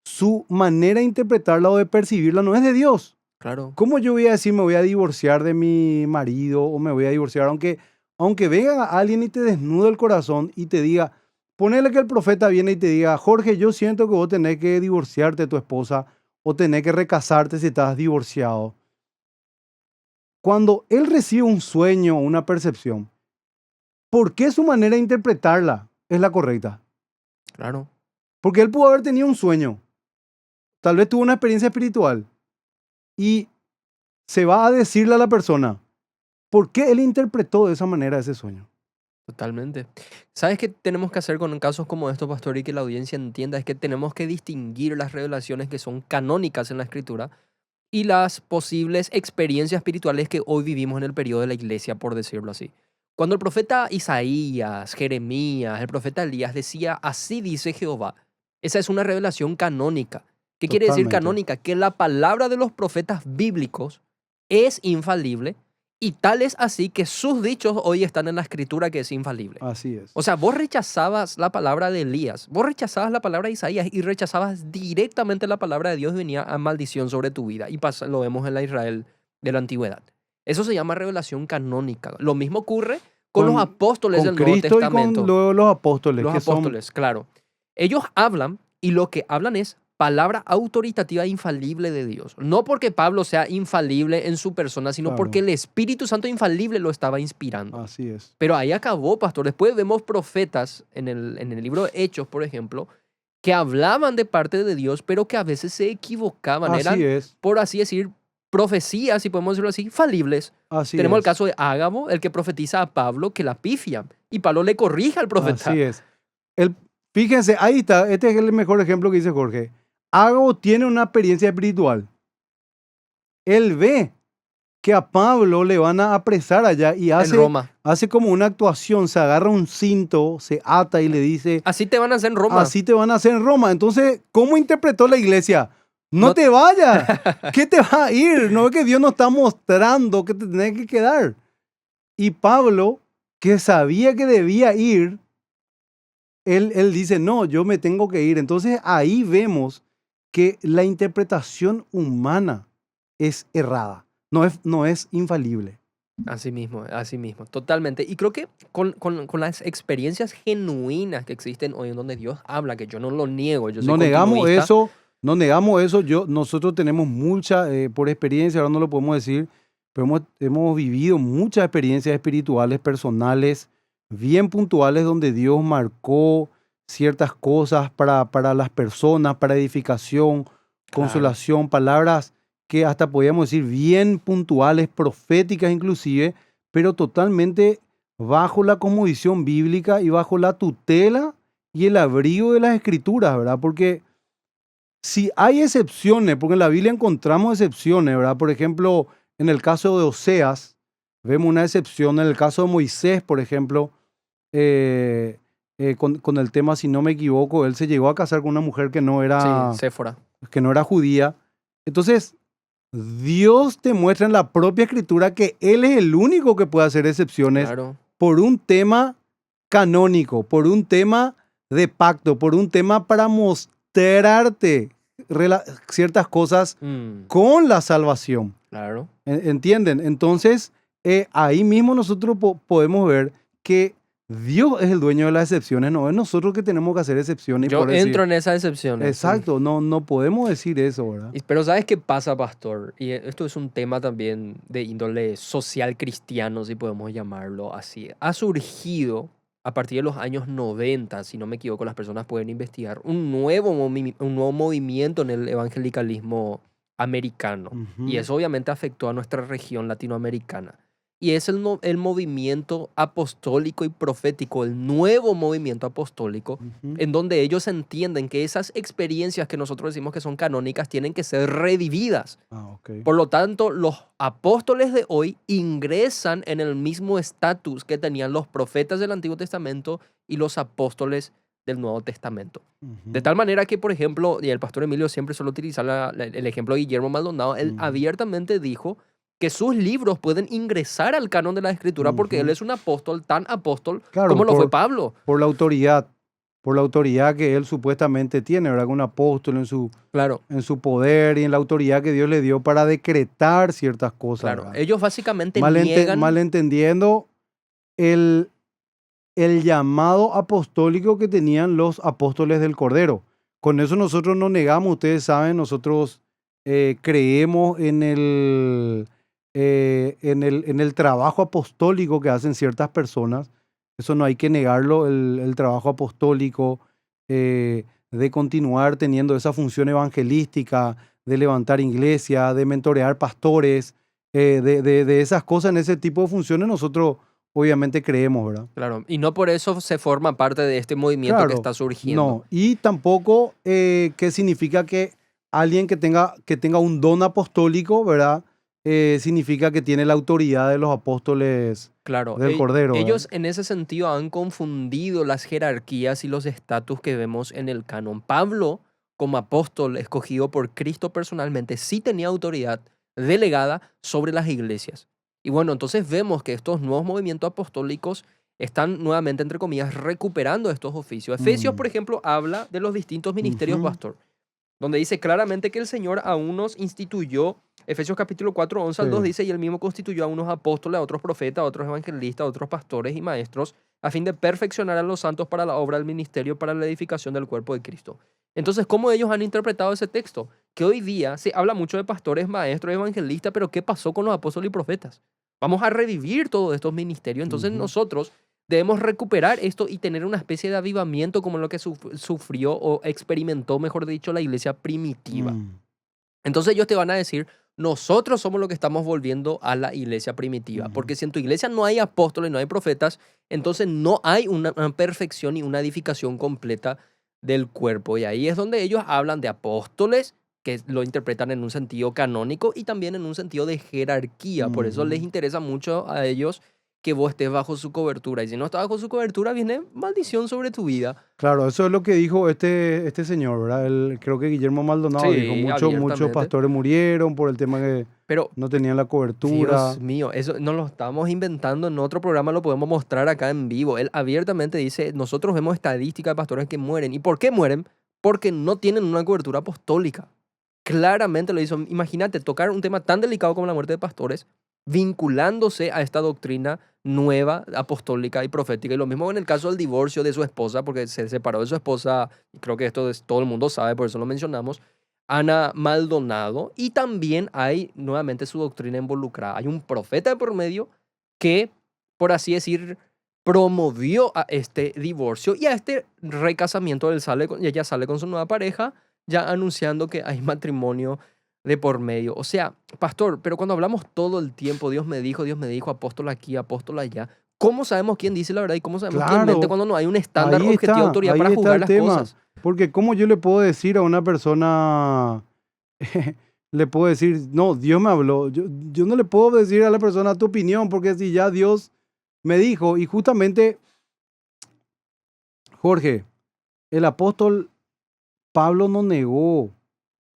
su manera de interpretarla o de percibirla no es de Dios. Claro, ¿Cómo yo voy a decir me voy a divorciar de mi marido o me voy a divorciar? Aunque venga alguien y te desnude el corazón y te diga, ponele que el profeta viene y te diga, Jorge, yo siento que vos tenés que divorciarte de tu esposa o tenés que recasarte si estás divorciado. Cuando él recibe un sueño o una percepción, ¿por qué su manera de interpretarla es la correcta? claro. Porque él pudo haber tenido un sueño, tal vez tuvo una experiencia espiritual y se va a decirle a la persona, ¿por qué él interpretó de esa manera ese sueño? Totalmente. ¿Sabes qué tenemos que hacer con casos como estos, pastor, y que la audiencia entienda? Es que tenemos que distinguir las revelaciones que son canónicas en la escritura y las posibles experiencias espirituales que hoy vivimos en el periodo de la iglesia, por decirlo así. Cuando el profeta Isaías, Jeremías, el profeta Elías decía, así dice Jehová, esa es una revelación canónica. ¿Qué quiere decir Totalmente. canónica? Que la palabra de los profetas bíblicos es infalible y tal es así que sus dichos hoy están en la escritura que es infalible. Así es. O sea, vos rechazabas la palabra de Elías, vos rechazabas la palabra de Isaías y rechazabas directamente la palabra de Dios y venía a maldición sobre tu vida. Y lo vemos en la Israel de la antigüedad. Eso se llama revelación canónica. Lo mismo ocurre con los Con, apóstoles con del Nuevo Cristo y Testamento. con luego los apóstoles, Los que son... apóstoles, claro. Ellos hablan y lo que hablan es palabra autoritativa e infalible de Dios. No porque Pablo sea infalible en su persona, sino porque Claro, el Espíritu Santo infalible lo estaba inspirando. así es. Pero ahí acabó, pastor. Después vemos profetas en el libro de Hechos, por ejemplo, que hablaban de parte de Dios, pero que a veces se equivocaban. Así Eran, es, por así decir, profecías, si podemos decirlo así, falibles. así Tenemos el es, caso de Ágabo, el que profetiza a Pablo, que la pifia. Y Pablo le corrige al profeta. así es. El, fíjense, ahí está, este es el mejor ejemplo que dice Jorge. Ágabo tiene una experiencia espiritual. Él ve que a Pablo le van a apresar allá y En Roma. hace como una actuación, se agarra un cinto, se ata y le dice, Así te van a hacer en Roma. así te van a hacer en Roma. Entonces, ¿cómo interpretó la iglesia? No No- te vayas, ¿qué te va a ir? No es que Dios nos está mostrando que te tenés que quedar. Y Pablo, que sabía que debía ir, él dice, no, yo me tengo que ir. Entonces ahí vemos que la interpretación humana es errada, no es infalible. Así mismo, totalmente. Y creo que con las experiencias genuinas que existen hoy en donde Dios habla, que yo no lo niego, yo soy No negamos continuista. eso, no negamos eso. Nosotros tenemos mucha, por experiencia, ahora no lo podemos decir, pero hemos vivido muchas experiencias espirituales, personales, bien puntuales, donde Dios marcó ciertas cosas para las personas, para edificación, Claro, consolación, palabras que hasta podríamos decir bien puntuales, proféticas inclusive, pero totalmente bajo la cosmovisión bíblica y bajo la tutela y el abrigo de las escrituras, ¿verdad? Porque si hay excepciones, porque en la Biblia encontramos excepciones, ¿verdad? Por ejemplo, en el caso de Oseas, vemos una excepción. En el caso de Moisés, por ejemplo, eh, con el tema, si no me equivoco, él se llegó a casar con una mujer sí, Séfora. que no era judía. Entonces, Dios te muestra en la propia escritura que Él es el único que puede hacer excepciones Claro. por un tema canónico, por un tema de pacto, por un tema para mostrarte ciertas cosas Mm, con la salvación. claro. ¿Entienden? Entonces, ahí mismo nosotros podemos ver que Dios es el dueño de las excepciones, no es nosotros que tenemos que hacer excepciones. Y Yo por decir, entro en esas excepciones. Sí. exacto, no podemos decir eso, ¿verdad? Pero ¿sabes qué pasa, pastor? Y esto es un tema también de índole social cristiano, si podemos llamarlo así. Ha surgido a partir de los años 90, si no me equivoco, las personas pueden investigar, un nuevo movimiento en el evangelicalismo americano. Y Ujú, eso obviamente afectó a nuestra región latinoamericana. Y es el movimiento apostólico y profético, el nuevo movimiento apostólico, ujú. en donde ellos entienden que esas experiencias que nosotros decimos que son canónicas tienen que ser revividas. Ah, ok. Por lo tanto, los apóstoles de hoy ingresan en el mismo estatus que tenían los profetas del Antiguo Testamento y los apóstoles del Nuevo Testamento. De Ujú, tal manera que, por ejemplo, y el pastor Emilio siempre suele utilizar el ejemplo de Guillermo Maldonado, él ujú, abiertamente dijo que sus libros pueden ingresar al canon de la Escritura porque él ujú. es un apóstol, tan apóstol Claro, como lo fue Pablo. por la autoridad que él supuestamente tiene, ¿verdad? Un apóstol Claro, en su poder y en la autoridad que Dios le dio para decretar ciertas cosas, claro. ¿verdad? Ellos básicamente niegan. Malentendiendo el, el llamado apostólico que tenían los apóstoles del Cordero. Con eso nosotros no negamos, ustedes saben, nosotros creemos en el trabajo apostólico que hacen ciertas personas. Eso no hay que negarlo, el trabajo apostólico de continuar teniendo esa función evangelística, de levantar iglesia, de mentorear pastores, de esas cosas, en ese tipo de funciones nosotros obviamente creemos, ¿verdad? Claro, y no por eso se forma parte de este movimiento que Claro, está surgiendo. no. Y tampoco qué significa que alguien que tenga un don apostólico, ¿verdad? Significa que tiene la autoridad de los apóstoles Claro, del Cordero, ¿verdad? ellos en ese sentido han confundido las jerarquías y los estatus que vemos en el canon. Pablo, como apóstol escogido por Cristo personalmente, sí tenía autoridad delegada sobre las iglesias. Y bueno, entonces vemos que estos nuevos movimientos apostólicos están nuevamente, entre comillas, recuperando estos oficios. Efesios, Mm, por ejemplo, habla de los distintos ministerios, ujú, pastor. donde dice claramente que el Señor a unos instituyó, Efesios capítulo 4, 11 al 2 Sí. dice, y él mismo constituyó a unos apóstoles, a otros profetas, a otros evangelistas, a otros pastores y maestros, a fin de perfeccionar a los santos para la obra del ministerio, para la edificación del cuerpo de Cristo. Entonces, ¿cómo ellos han interpretado ese texto? Que hoy día se habla mucho de pastores, maestros, evangelistas, pero ¿qué pasó con los apóstoles y profetas? Vamos a revivir todos estos ministerios. Entonces nosotros debemos recuperar esto y tener una especie de avivamiento como lo que sufrió o experimentó, mejor dicho, la iglesia primitiva. Entonces ellos te van a decir, nosotros somos los que estamos volviendo a la iglesia primitiva. Porque si en tu iglesia no hay apóstoles, no hay profetas, entonces no hay una perfección y una edificación completa del cuerpo. Y ahí es donde ellos hablan de apóstoles, que lo interpretan en un sentido canónico y también en un sentido de jerarquía. Por eso les interesa mucho a ellos que vos estés bajo su cobertura. Y si no estás bajo su cobertura, viene maldición sobre tu vida. Claro, eso es lo que dijo este señor, ¿verdad? Creo que Guillermo Maldonado dijo, Sí, muchos abiertamente. pastores murieron por el tema que Pero, no tenían la cobertura. Dios mío, eso no lo estamos inventando en otro programa, lo podemos mostrar acá en vivo. Él abiertamente dice, nosotros vemos estadísticas de pastores que mueren. ¿Y por qué mueren? Porque no tienen una cobertura apostólica. Claramente lo hizo. Imagínate tocar un tema tan delicado como la muerte de pastores, vinculándose a esta doctrina nueva, apostólica y profética. Y lo mismo en el caso del divorcio de su esposa, porque se separó de su esposa, y creo que esto todo el mundo sabe, por eso lo mencionamos, Ana Maldonado. Y también hay nuevamente su doctrina involucrada. Hay un profeta de por medio que, por así decir, promovió a este divorcio y a este recasamiento. Ella sale con su nueva pareja, ya anunciando que hay matrimonio de por medio. O sea, pastor, pero cuando hablamos todo el tiempo, Dios me dijo, apóstol aquí, apóstol allá, ¿cómo sabemos quién dice la verdad y cómo sabemos quién mente cuando no hay un estándar objetivo de autoridad para juzgar las cosas? Porque ¿cómo yo le puedo decir a una persona, le puedo decir, no, Dios me habló? Yo no le puedo decir a la persona tu opinión, porque si ya Dios me dijo, y justamente, Jorge, el apóstol Pablo no negó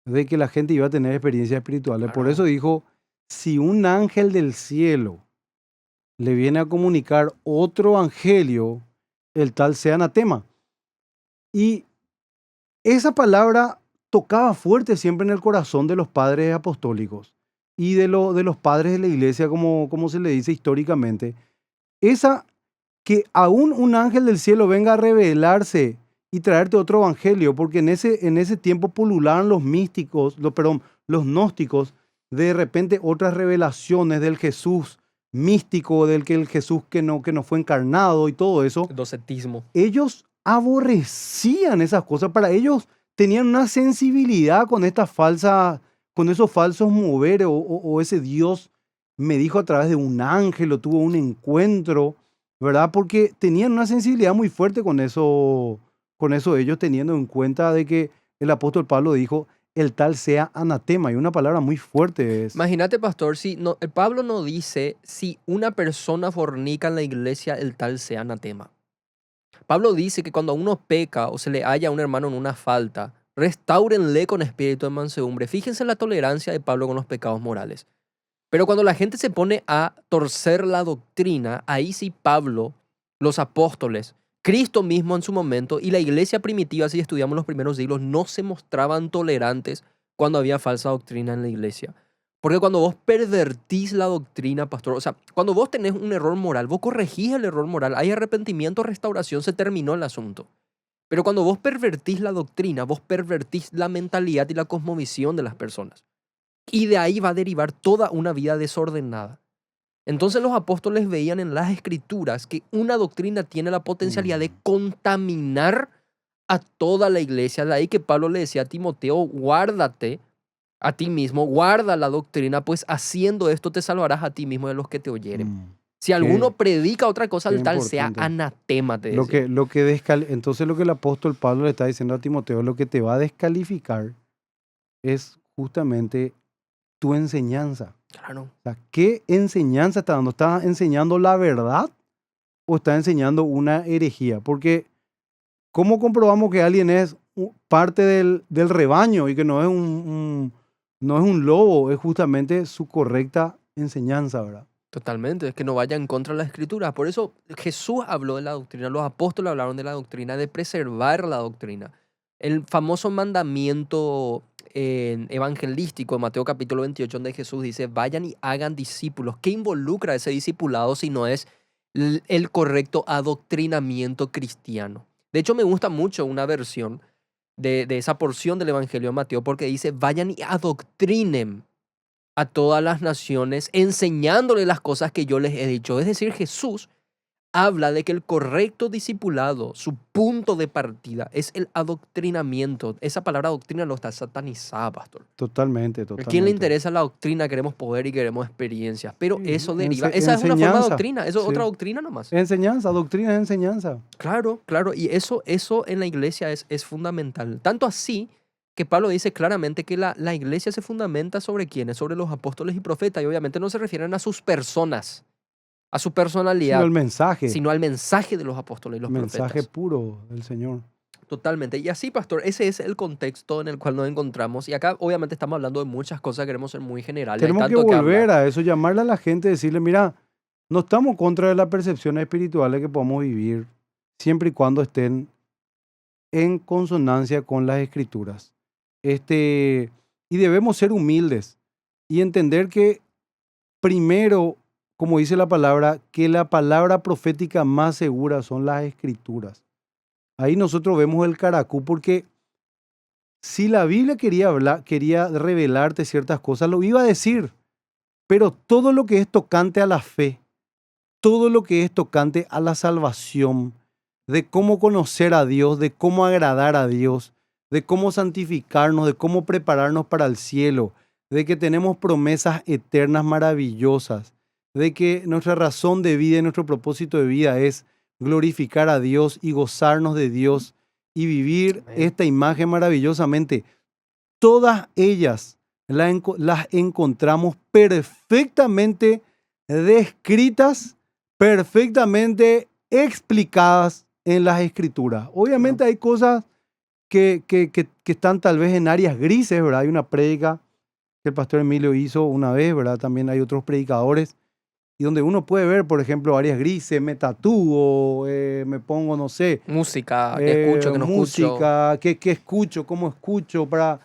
de que la gente iba a tener experiencias espirituales. Por eso dijo, si un ángel del cielo le viene a comunicar otro evangelio, el tal sea anatema. Y esa palabra tocaba fuerte siempre en el corazón de los padres apostólicos y de los padres de la iglesia, como se le dice históricamente. Esa, que aún un ángel del cielo venga a revelarse y traerte otro evangelio, porque en ese tiempo pululaban los místicos, los gnósticos, de repente otras revelaciones del Jesús místico, del que el Jesús que no fue encarnado y todo eso. Docetismo. Ellos aborrecían esas cosas. Para ellos tenían una sensibilidad con con esos falsos moveres, o ese Dios me dijo a través de un ángel o tuvo un encuentro, ¿verdad? Porque tenían una sensibilidad muy fuerte con eso ellos, teniendo en cuenta de que el apóstol Pablo dijo, el tal sea anatema, y una palabra muy fuerte es. Imagínate, pastor, Pablo no dice si una persona fornica en la iglesia, el tal sea anatema. Pablo dice que cuando uno peca o se le halla a un hermano en una falta, restáurenle con espíritu de mansedumbre. Fíjense la tolerancia de Pablo con los pecados morales. Pero cuando la gente se pone a torcer la doctrina, ahí sí Pablo, los apóstoles, Cristo mismo en su momento y la iglesia primitiva, si estudiamos los primeros siglos, no se mostraban tolerantes cuando había falsa doctrina en la iglesia. Porque cuando vos pervertís la doctrina, pastor, o sea, cuando vos tenés un error moral, vos corregís el error moral, hay arrepentimiento, restauración, se terminó el asunto. Pero cuando vos pervertís la doctrina, vos pervertís la mentalidad y la cosmovisión de las personas. Y de ahí va a derivar toda una vida desordenada. Entonces los apóstoles veían en las escrituras que una doctrina tiene la potencialidad de contaminar a toda la iglesia. De ahí que Pablo le decía a Timoteo, guárdate a ti mismo, guarda la doctrina, pues haciendo esto te salvarás a ti mismo de los que te oyeren. Si alguno predica otra cosa, el tal sea anatema, te decía. Entonces lo que el apóstol Pablo le está diciendo a Timoteo, lo que te va a descalificar es justamente tu enseñanza. Claro. O sea, ¿qué enseñanza está dando? ¿Está enseñando la verdad o está enseñando una herejía? Porque ¿cómo comprobamos que alguien es parte del rebaño y que no es un lobo? Es justamente su correcta enseñanza, ¿verdad? Totalmente, es que no vaya en contra de la escritura. Por eso Jesús habló de la doctrina, los apóstoles hablaron de la doctrina, de preservar la doctrina. el famoso mandamiento evangelístico de Mateo capítulo 28, donde Jesús dice, vayan y hagan discípulos. ¿Qué involucra ese discipulado si no es el correcto adoctrinamiento cristiano? De hecho, me gusta mucho una versión de esa porción del Evangelio de Mateo, porque dice, vayan y adoctrinen a todas las naciones, enseñándoles las cosas que yo les he dicho. Es decir, Jesús habla de que el correcto discipulado, su punto de partida, es el adoctrinamiento. Esa palabra doctrina no está satanizada, pastor. Totalmente, ¿A quién le totalmente. interesa la doctrina? Queremos poder y queremos experiencias. Pero Sí, eso deriva. Esa es una forma de enseñanza. doctrina. Eso es Sí. otra doctrina nomás. Enseñanza, doctrina es enseñanza. Claro, claro. Y eso en la iglesia es fundamental. Tanto así que Pablo dice claramente que la iglesia se fundamenta sobre quiénes, sobre los apóstoles y profetas. Y obviamente no se refieren a sus personas, a su Sino personalidad, el mensaje. sino al mensaje de los apóstoles y los mensaje profetas. puro del Señor. Totalmente. Y así, pastor, ese es el contexto en el cual nos encontramos. Y acá obviamente estamos hablando de muchas cosas, queremos ser muy generales. Hay Tenemos que tanto que volver hablar. a eso, llamarle a la gente, decirle, mira, no estamos contra de las percepciones espirituales que podamos vivir, siempre y cuando estén en consonancia con las escrituras. Y debemos ser humildes y entender que primero, como dice la palabra, que la palabra profética más segura son las escrituras. Ahí nosotros vemos el caracú, porque si la Biblia quería revelarte ciertas cosas, lo iba a decir. Pero todo lo que es tocante a la fe, todo lo que es tocante a la salvación, de cómo conocer a Dios, de cómo agradar a Dios, de cómo santificarnos, de cómo prepararnos para el cielo, de que tenemos promesas eternas maravillosas, de que nuestra razón de vida y nuestro propósito de vida es glorificar a Dios y gozarnos de Dios y vivir Amén. esta imagen maravillosamente. Todas ellas las encontramos perfectamente descritas, perfectamente explicadas en las escrituras. Obviamente hay cosas que están tal vez en áreas grises, ¿verdad? Hay una prédica que el pastor Emilio hizo una vez, ¿verdad? También hay otros predicadores, y donde uno puede ver, por ejemplo, áreas grises, me tatúo, me pongo, no sé, Música, que escucho, que no escucho. música, qué escucho, cómo escucho, para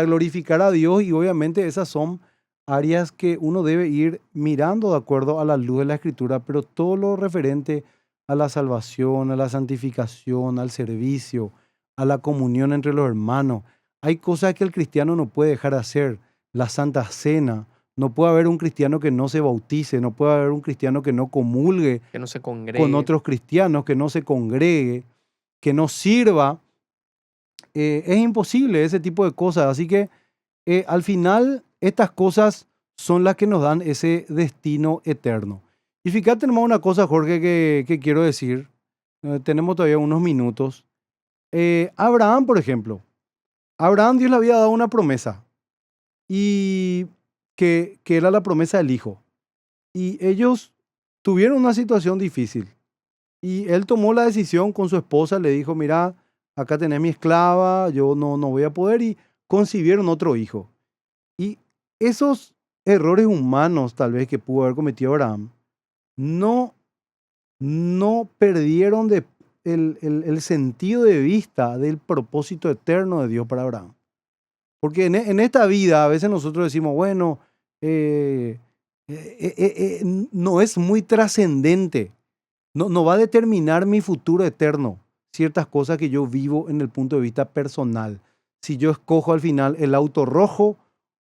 glorificar a Dios, y obviamente esas son áreas que uno debe ir mirando de acuerdo a la luz de la Escritura, pero todo lo referente a la salvación, a la santificación, al servicio, a la comunión entre los hermanos. Hay cosas que el cristiano no puede dejar de hacer. La Santa Cena. No puede haber un cristiano que no se bautice, no puede haber un cristiano que no comulgue Que no se congregue. con otros cristianos, que no se congregue, que no sirva. Es imposible ese tipo de cosas. Así que al final estas cosas son las que nos dan ese destino eterno. Y fíjate nomás una cosa, Jorge, que quiero decir. Tenemos todavía unos minutos. Abraham, por ejemplo. Abraham, Dios le había dado una promesa. Y que era la promesa del hijo. Y ellos tuvieron una situación difícil. Y él tomó la decisión con su esposa, le dijo, mira, acá tenés mi esclava, yo no voy a poder, y concibieron otro hijo. Y esos errores humanos tal vez que pudo haber cometido Abraham, no perdieron el sentido de vista del propósito eterno de Dios para Abraham. Porque en esta vida a veces nosotros decimos, bueno, no es muy trascendente, no va a determinar mi futuro eterno, ciertas cosas que yo vivo en el punto de vista personal. Si yo escojo al final el auto rojo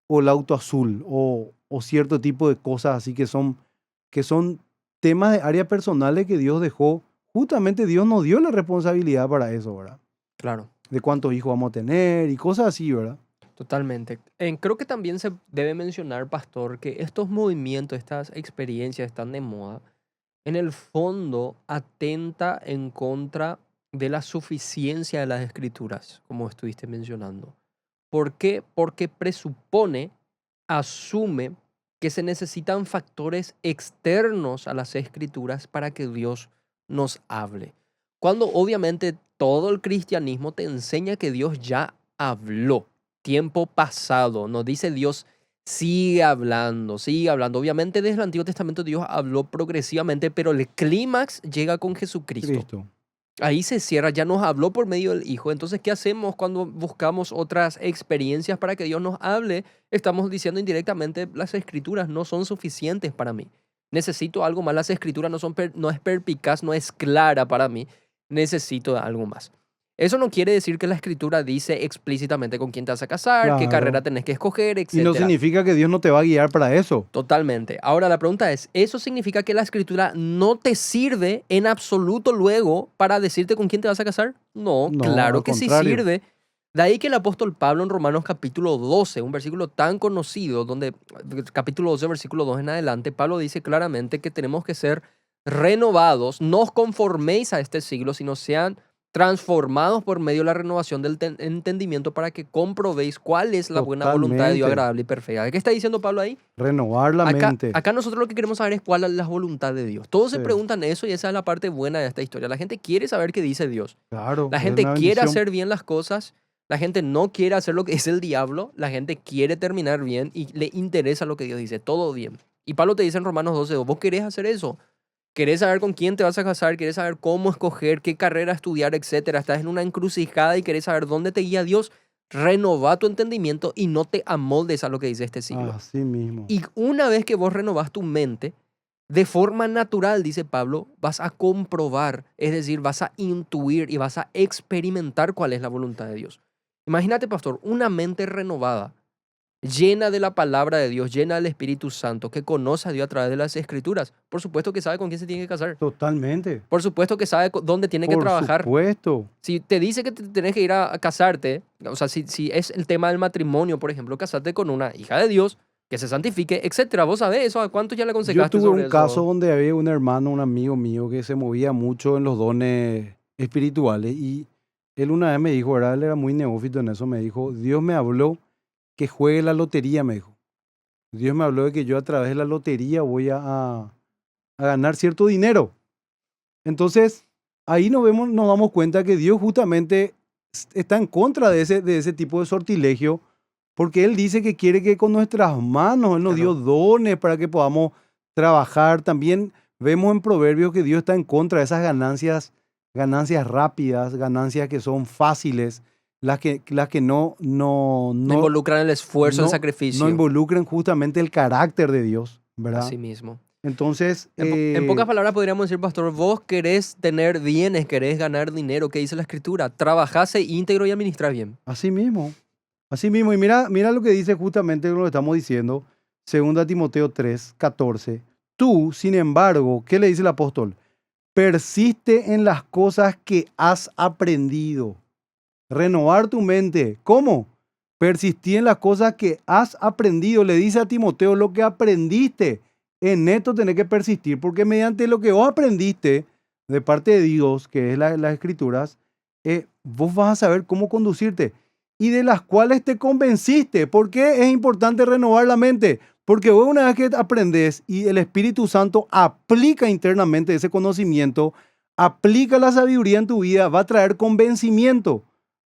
o el auto azul, o cierto tipo de cosas así que son temas de áreas personales que Dios dejó. Justamente Dios nos dio la responsabilidad para eso, ¿verdad? Claro. De cuántos hijos vamos a tener y cosas así, ¿verdad? Totalmente. Creo que también se debe mencionar, pastor, que estos movimientos, estas experiencias están de moda. En el fondo, atenta en contra de la suficiencia de las escrituras, como estuviste mencionando. ¿Por qué? Porque presupone, asume que se necesitan factores externos a las escrituras para que Dios nos hable. Cuando obviamente todo el cristianismo te enseña que Dios ya habló. Tiempo pasado, nos dice Dios, sigue hablando, sigue hablando. Obviamente desde el Antiguo Testamento Dios habló progresivamente, pero el clímax llega con Jesucristo. Cristo. Ahí se cierra, ya nos habló por medio del Hijo. Entonces, ¿qué hacemos cuando buscamos otras experiencias para que Dios nos hable? Estamos diciendo indirectamente, las Escrituras no son suficientes para mí. Necesito algo más. Las Escrituras no es perspicaz, no es clara para mí. Necesito algo más. Eso no quiere decir que la Escritura dice explícitamente con quién te vas a casar, qué carrera Claro. tenés que escoger, Y no etc. significa que Dios no te va a guiar para eso. Totalmente. Ahora la pregunta es, ¿eso significa que la Escritura no te sirve en absoluto luego para decirte con quién te vas a casar? No, No, claro al que sí contrario. sirve. De ahí que el apóstol Pablo en Romanos capítulo 12, un versículo tan conocido, donde capítulo 12, versículo 2 en adelante, Pablo dice claramente que tenemos que ser renovados, no os conforméis a este siglo, sino sean transformados por medio de la renovación del entendimiento para que comprobéis cuál es la buena voluntad de Dios Totalmente. agradable y perfecta. ¿Qué está diciendo Pablo ahí? Renovar la mente. Acá nosotros lo que queremos saber es cuál es la voluntad de Dios. Todos se Sí, preguntan eso y esa es la parte buena de esta historia. La gente quiere saber qué dice Dios. claro, La es gente una quiere bendición. hacer bien las cosas. La gente no quiere hacer lo que dice el diablo. La gente quiere terminar bien y le interesa lo que Dios dice. Todo bien. Y Pablo te dice en Romanos 12, vos querés hacer eso. Querés saber con quién te vas a casar, querés saber cómo escoger, qué carrera estudiar, etcétera. Estás en una encrucijada y querés saber dónde te guía Dios. Renova tu entendimiento y no te amoldes a lo que dice este siglo. Así mismo. Y una vez que vos renovás tu mente, de forma natural, dice Pablo, vas a comprobar, es decir, vas a intuir y vas a experimentar cuál es la voluntad de Dios. Imagínate, pastor, una mente renovada, llena de la palabra de Dios, llena del Espíritu Santo, que conoce a Dios a través de las Escrituras. Por supuesto que sabe con quién se tiene que casar. Totalmente. Por supuesto que sabe dónde tiene que Por trabajar. supuesto. Si te dice que tenés que ir a casarte, o sea, si es el tema del matrimonio, por ejemplo, casarte con una hija de Dios, que se santifique, etcétera. ¿Vos sabés eso? ¿A cuántos ya le Yo aconsejaste tuve sobre un caso eso? donde había un hermano, un amigo mío, que se movía mucho en los dones espirituales y él una vez me dijo, ¿verdad? Él era muy neófito en eso, me dijo, Dios me habló que juegue la lotería, me dijo. Dios me habló de que yo a través de la lotería voy a ganar cierto dinero. Entonces, ahí nos damos cuenta que Dios justamente está en contra de ese tipo de sortilegio, porque Él dice que quiere que con nuestras manos, Él nos dio Claro. dones para que podamos trabajar. También vemos en Proverbios que Dios está en contra de esas ganancias rápidas, ganancias que son fáciles, las que No involucran el esfuerzo, el no sacrificio. involucran justamente el carácter de Dios, ¿verdad? Así mismo. Entonces, En pocas palabras podríamos decir, pastor, vos querés tener bienes, querés ganar dinero. ¿Qué dice la Escritura? Trabajase íntegro y administrar bien. así mismo, así mismo. Y mira lo que dice justamente lo que estamos diciendo, 2 Timoteo 3:14. Tú, sin embargo, ¿qué le dice el apóstol? Persiste en las cosas que has aprendido. Renovar tu mente. ¿Cómo? Persistir en las cosas que has aprendido. Le dice a Timoteo lo que aprendiste. En esto tenés que persistir, porque mediante lo que vos aprendiste de parte de Dios, que es las escrituras, vos vas a saber cómo conducirte y de las cuales te convenciste. ¿Por qué es importante renovar la mente? Porque vos una vez que aprendes y el Espíritu Santo aplica internamente ese conocimiento, aplica la sabiduría en tu vida, va a traer convencimiento,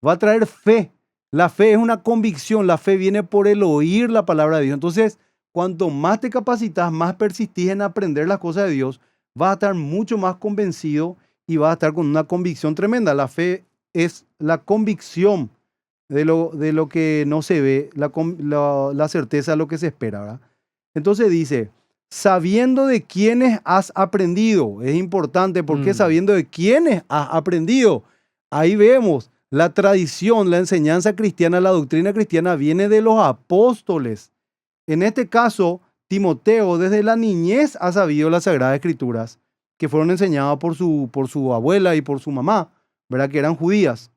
va a traer fe. La fe es una convicción, la fe viene por el oír la palabra de Dios. Entonces, cuanto más te capacitas, más persistís en aprender las cosas de Dios, vas a estar mucho más convencido y vas a estar con una convicción tremenda. La fe es la convicción de lo que no se ve, la certeza de lo que se espera, ¿verdad? Entonces dice, sabiendo de quiénes has aprendido, es importante porque sabiendo de quiénes has aprendido, ahí vemos la tradición, la enseñanza cristiana, la doctrina cristiana viene de los apóstoles. En este caso, Timoteo desde la niñez ha sabido las Sagradas Escrituras que fueron enseñadas por su abuela y por su mamá, ¿verdad? Que eran judías.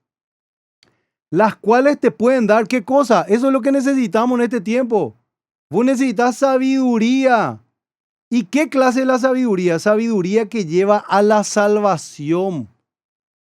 Las cuales te pueden dar, ¿qué cosa? Eso es lo que necesitamos en este tiempo. Vos necesitas sabiduría. ¿Y qué clase es la sabiduría? Sabiduría que lleva a la salvación.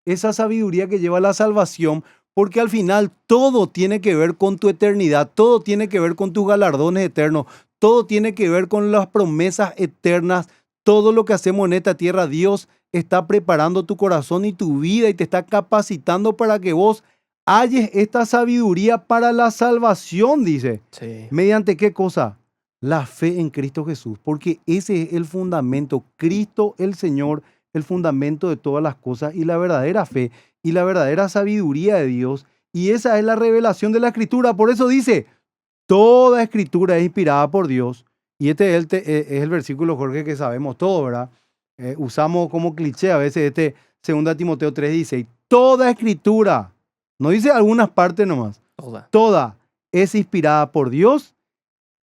Esa sabiduría que lleva a la salvación, porque al final todo tiene que ver con tu eternidad, todo tiene que ver con tus galardones eternos, todo tiene que ver con las promesas eternas, todo lo que hacemos en esta tierra, Dios está preparando tu corazón y tu vida y te está capacitando para que vos halles esta sabiduría para la salvación, dice. Sí. ¿Mediante qué cosa? La fe en Cristo Jesús, porque ese es el fundamento. Cristo el Señor el fundamento de todas las cosas y la verdadera fe y la verdadera sabiduría de Dios. Y esa es la revelación de la Escritura. Por eso dice, toda Escritura es inspirada por Dios. Y este es el versículo, Jorge, que sabemos todo, ¿verdad? Usamos como cliché a veces 2 Timoteo 3:16. Toda Escritura, no dice algunas partes nomás, toda es inspirada por Dios.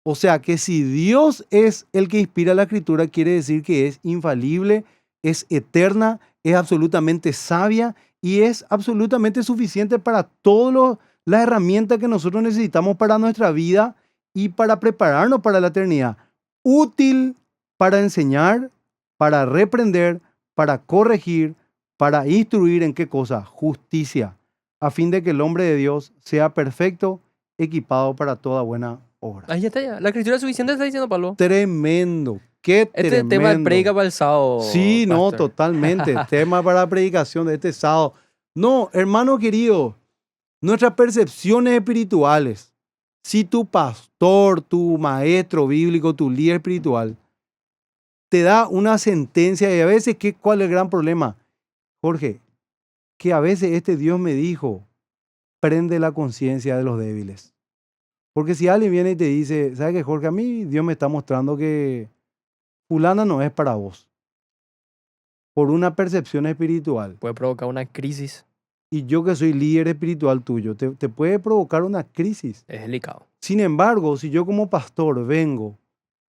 O sea que si Dios es el que inspira la Escritura, quiere decir que es infalible, es eterna, es absolutamente sabia y es absolutamente suficiente para todas las herramientas que nosotros necesitamos para nuestra vida y para prepararnos para la eternidad. Útil para enseñar, para reprender, para corregir, para instruir en qué cosa? Justicia, a fin de que el hombre de Dios sea perfecto, equipado para toda buena obra. Ahí ya está ya. La Escritura es suficiente, está diciendo Pablo. Tremendo, qué tremendo. Tema de predica para el sábado. Sí, no, pastor. totalmente. Tema para la predicación de este sábado. No, hermano querido, nuestras percepciones espirituales, si tu pastor, tu maestro bíblico, tu líder espiritual, te da una sentencia y a veces, ¿cuál es el gran problema? Jorge, que a veces Dios me dijo, prende la conciencia de los débiles. Porque si alguien viene y te dice, ¿sabes qué, Jorge? A mí Dios me está mostrando que fulana no es para vos. Por una percepción espiritual. Puede provocar una crisis. Y yo que soy líder espiritual tuyo, te puede provocar una crisis. Es delicado. Sin embargo, si yo como pastor vengo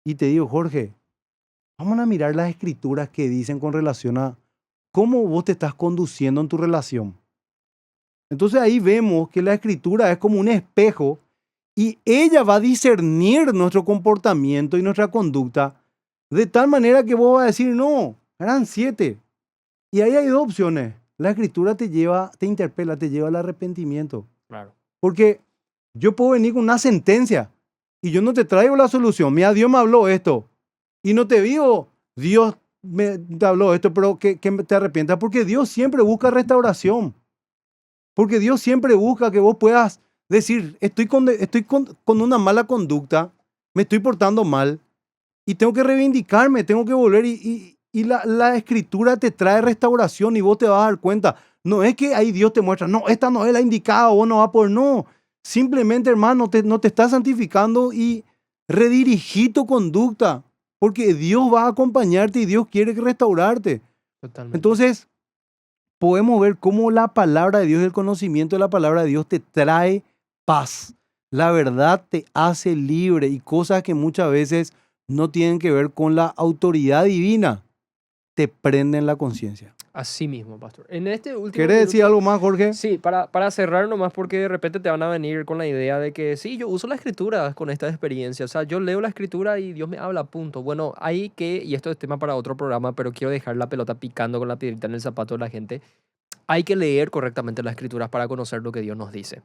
y te digo, Jorge, vamos a mirar las escrituras que dicen con relación a cómo vos te estás conduciendo en tu relación. Entonces ahí vemos que la escritura es como un espejo y ella va a discernir nuestro comportamiento y nuestra conducta de tal manera que vos vas a decir, no, eran 7. Y ahí hay 2 opciones. La escritura te interpela, te lleva al arrepentimiento. Claro. Porque yo puedo venir con una sentencia y yo no te traigo la solución. Mira, Dios me habló esto. Y no te digo, Dios te habló esto, pero que te arrepientas. Porque Dios siempre busca restauración. Porque Dios siempre busca que vos puedas decir, estoy con una mala conducta, me estoy portando mal y tengo que reivindicarme, tengo que volver y la escritura te trae restauración y vos te vas a dar cuenta. No es que ahí Dios te muestra, no, esta no es la indicada, vos no vas a poder, no. Simplemente, hermano, no te estás santificando y redirigí tu conducta, porque Dios va a acompañarte y Dios quiere restaurarte. Totalmente. Entonces, podemos ver cómo la palabra de Dios, el conocimiento de la palabra de Dios te trae paz. La verdad te hace libre y cosas que muchas veces no tienen que ver con la autoridad divina, te prenden la conciencia. Así mismo, pastor. En este último ¿Querés decir algo más, Jorge? Sí, para cerrar nomás, porque de repente te van a venir con la idea de que sí, yo uso la escritura con esta experiencia. O sea, yo leo la escritura y Dios me habla, punto. Bueno, hay que, y esto es tema para otro programa, pero quiero dejar la pelota picando con la piedrita en el zapato de la gente. Hay que leer correctamente las escrituras para conocer lo que Dios nos dice.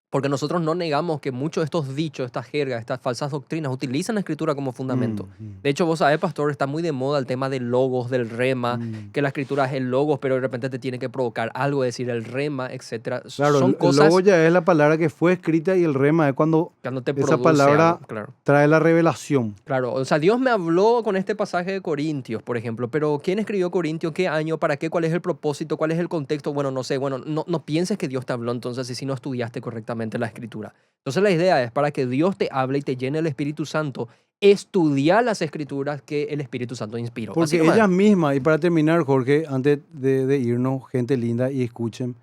Porque nosotros no negamos que muchos de estos dichos, estas jergas, estas falsas doctrinas utilizan la escritura como fundamento. De hecho, vos sabés, pastor, está muy de moda el tema del logos, del rema, que la escritura es el logos, pero de repente te tiene que provocar algo, decir el rema, etc. Claro, son el logo ya es la palabra que fue escrita y el rema es cuando te esa palabra algo, claro. trae la revelación. Claro, o sea, Dios me habló con este pasaje de Corintios, por ejemplo, pero ¿quién escribió Corintios? ¿Qué año? ¿Para qué? ¿Cuál es el propósito? ¿Cuál es el contexto? Bueno, no sé, no pienses que Dios te habló entonces si no estudiaste correctamente la escritura. Entonces la idea es para que Dios te hable y te llene el Espíritu Santo, estudiar las escrituras que el Espíritu Santo inspiró. Porque ellas mismas, y para terminar, Jorge, antes de irnos, gente linda, y escuchen,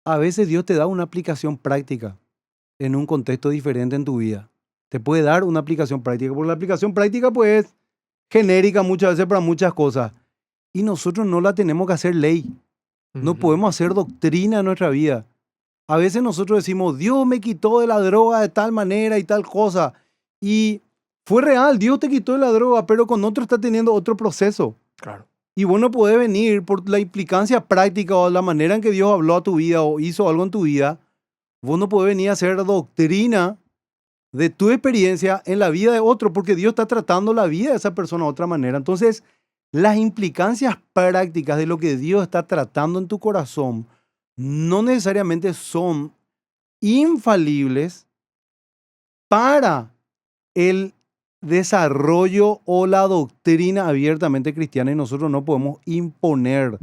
a veces Dios te da una aplicación práctica en un contexto diferente en tu vida. Te puede dar una aplicación práctica, porque la aplicación práctica pues es genérica muchas veces para muchas cosas. Y nosotros no la tenemos que hacer ley. No podemos hacer doctrina en nuestra vida. A veces nosotros decimos, Dios me quitó de la droga de tal manera y tal cosa. Y fue real, Dios te quitó de la droga, pero con otro está teniendo otro proceso. Claro. Y vos no podés venir por la implicancia práctica o la manera en que Dios habló a tu vida o hizo algo en tu vida. Vos no podés venir a hacer doctrina de tu experiencia en la vida de otro, porque Dios está tratando la vida de esa persona de otra manera. Entonces, las implicancias prácticas de lo que Dios está tratando en tu corazón no necesariamente son infalibles para el desarrollo o la doctrina abiertamente cristiana y nosotros no podemos imponer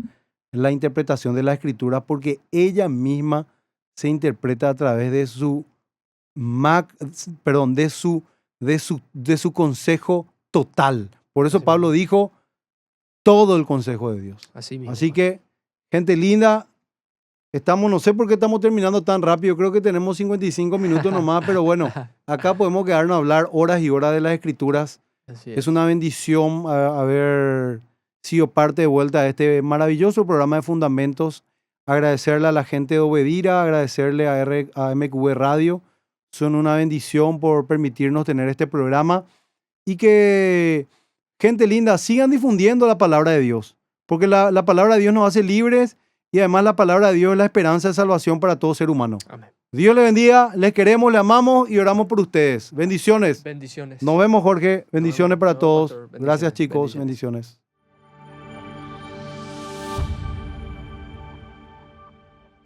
la interpretación de la Escritura porque ella misma se interpreta a través de su, de su consejo total. Por eso Así Pablo mismo. dijo todo el consejo de Dios. Así mismo. Así que, gente linda, no sé por qué estamos terminando tan rápido, creo que tenemos 55 minutos nomás, pero bueno, acá podemos quedarnos a hablar horas y horas de las Escrituras. Así Es una bendición haber sido parte de vuelta de este maravilloso programa de Fundamentos. Agradecerle a la gente de Obedira, agradecerle a MQB Radio. Son una bendición por permitirnos tener este programa y que, gente linda, sigan difundiendo la palabra de Dios, porque la palabra de Dios nos hace libres y además la palabra de Dios es la esperanza de salvación para todo ser humano. Amén. Dios les bendiga, les queremos, les amamos y oramos por ustedes. Bendiciones. Bendiciones. Nos vemos, Jorge. Bendiciones Nos vemos, para pastor. todos. Bendiciones. Gracias, chicos. Bendiciones. Bendiciones.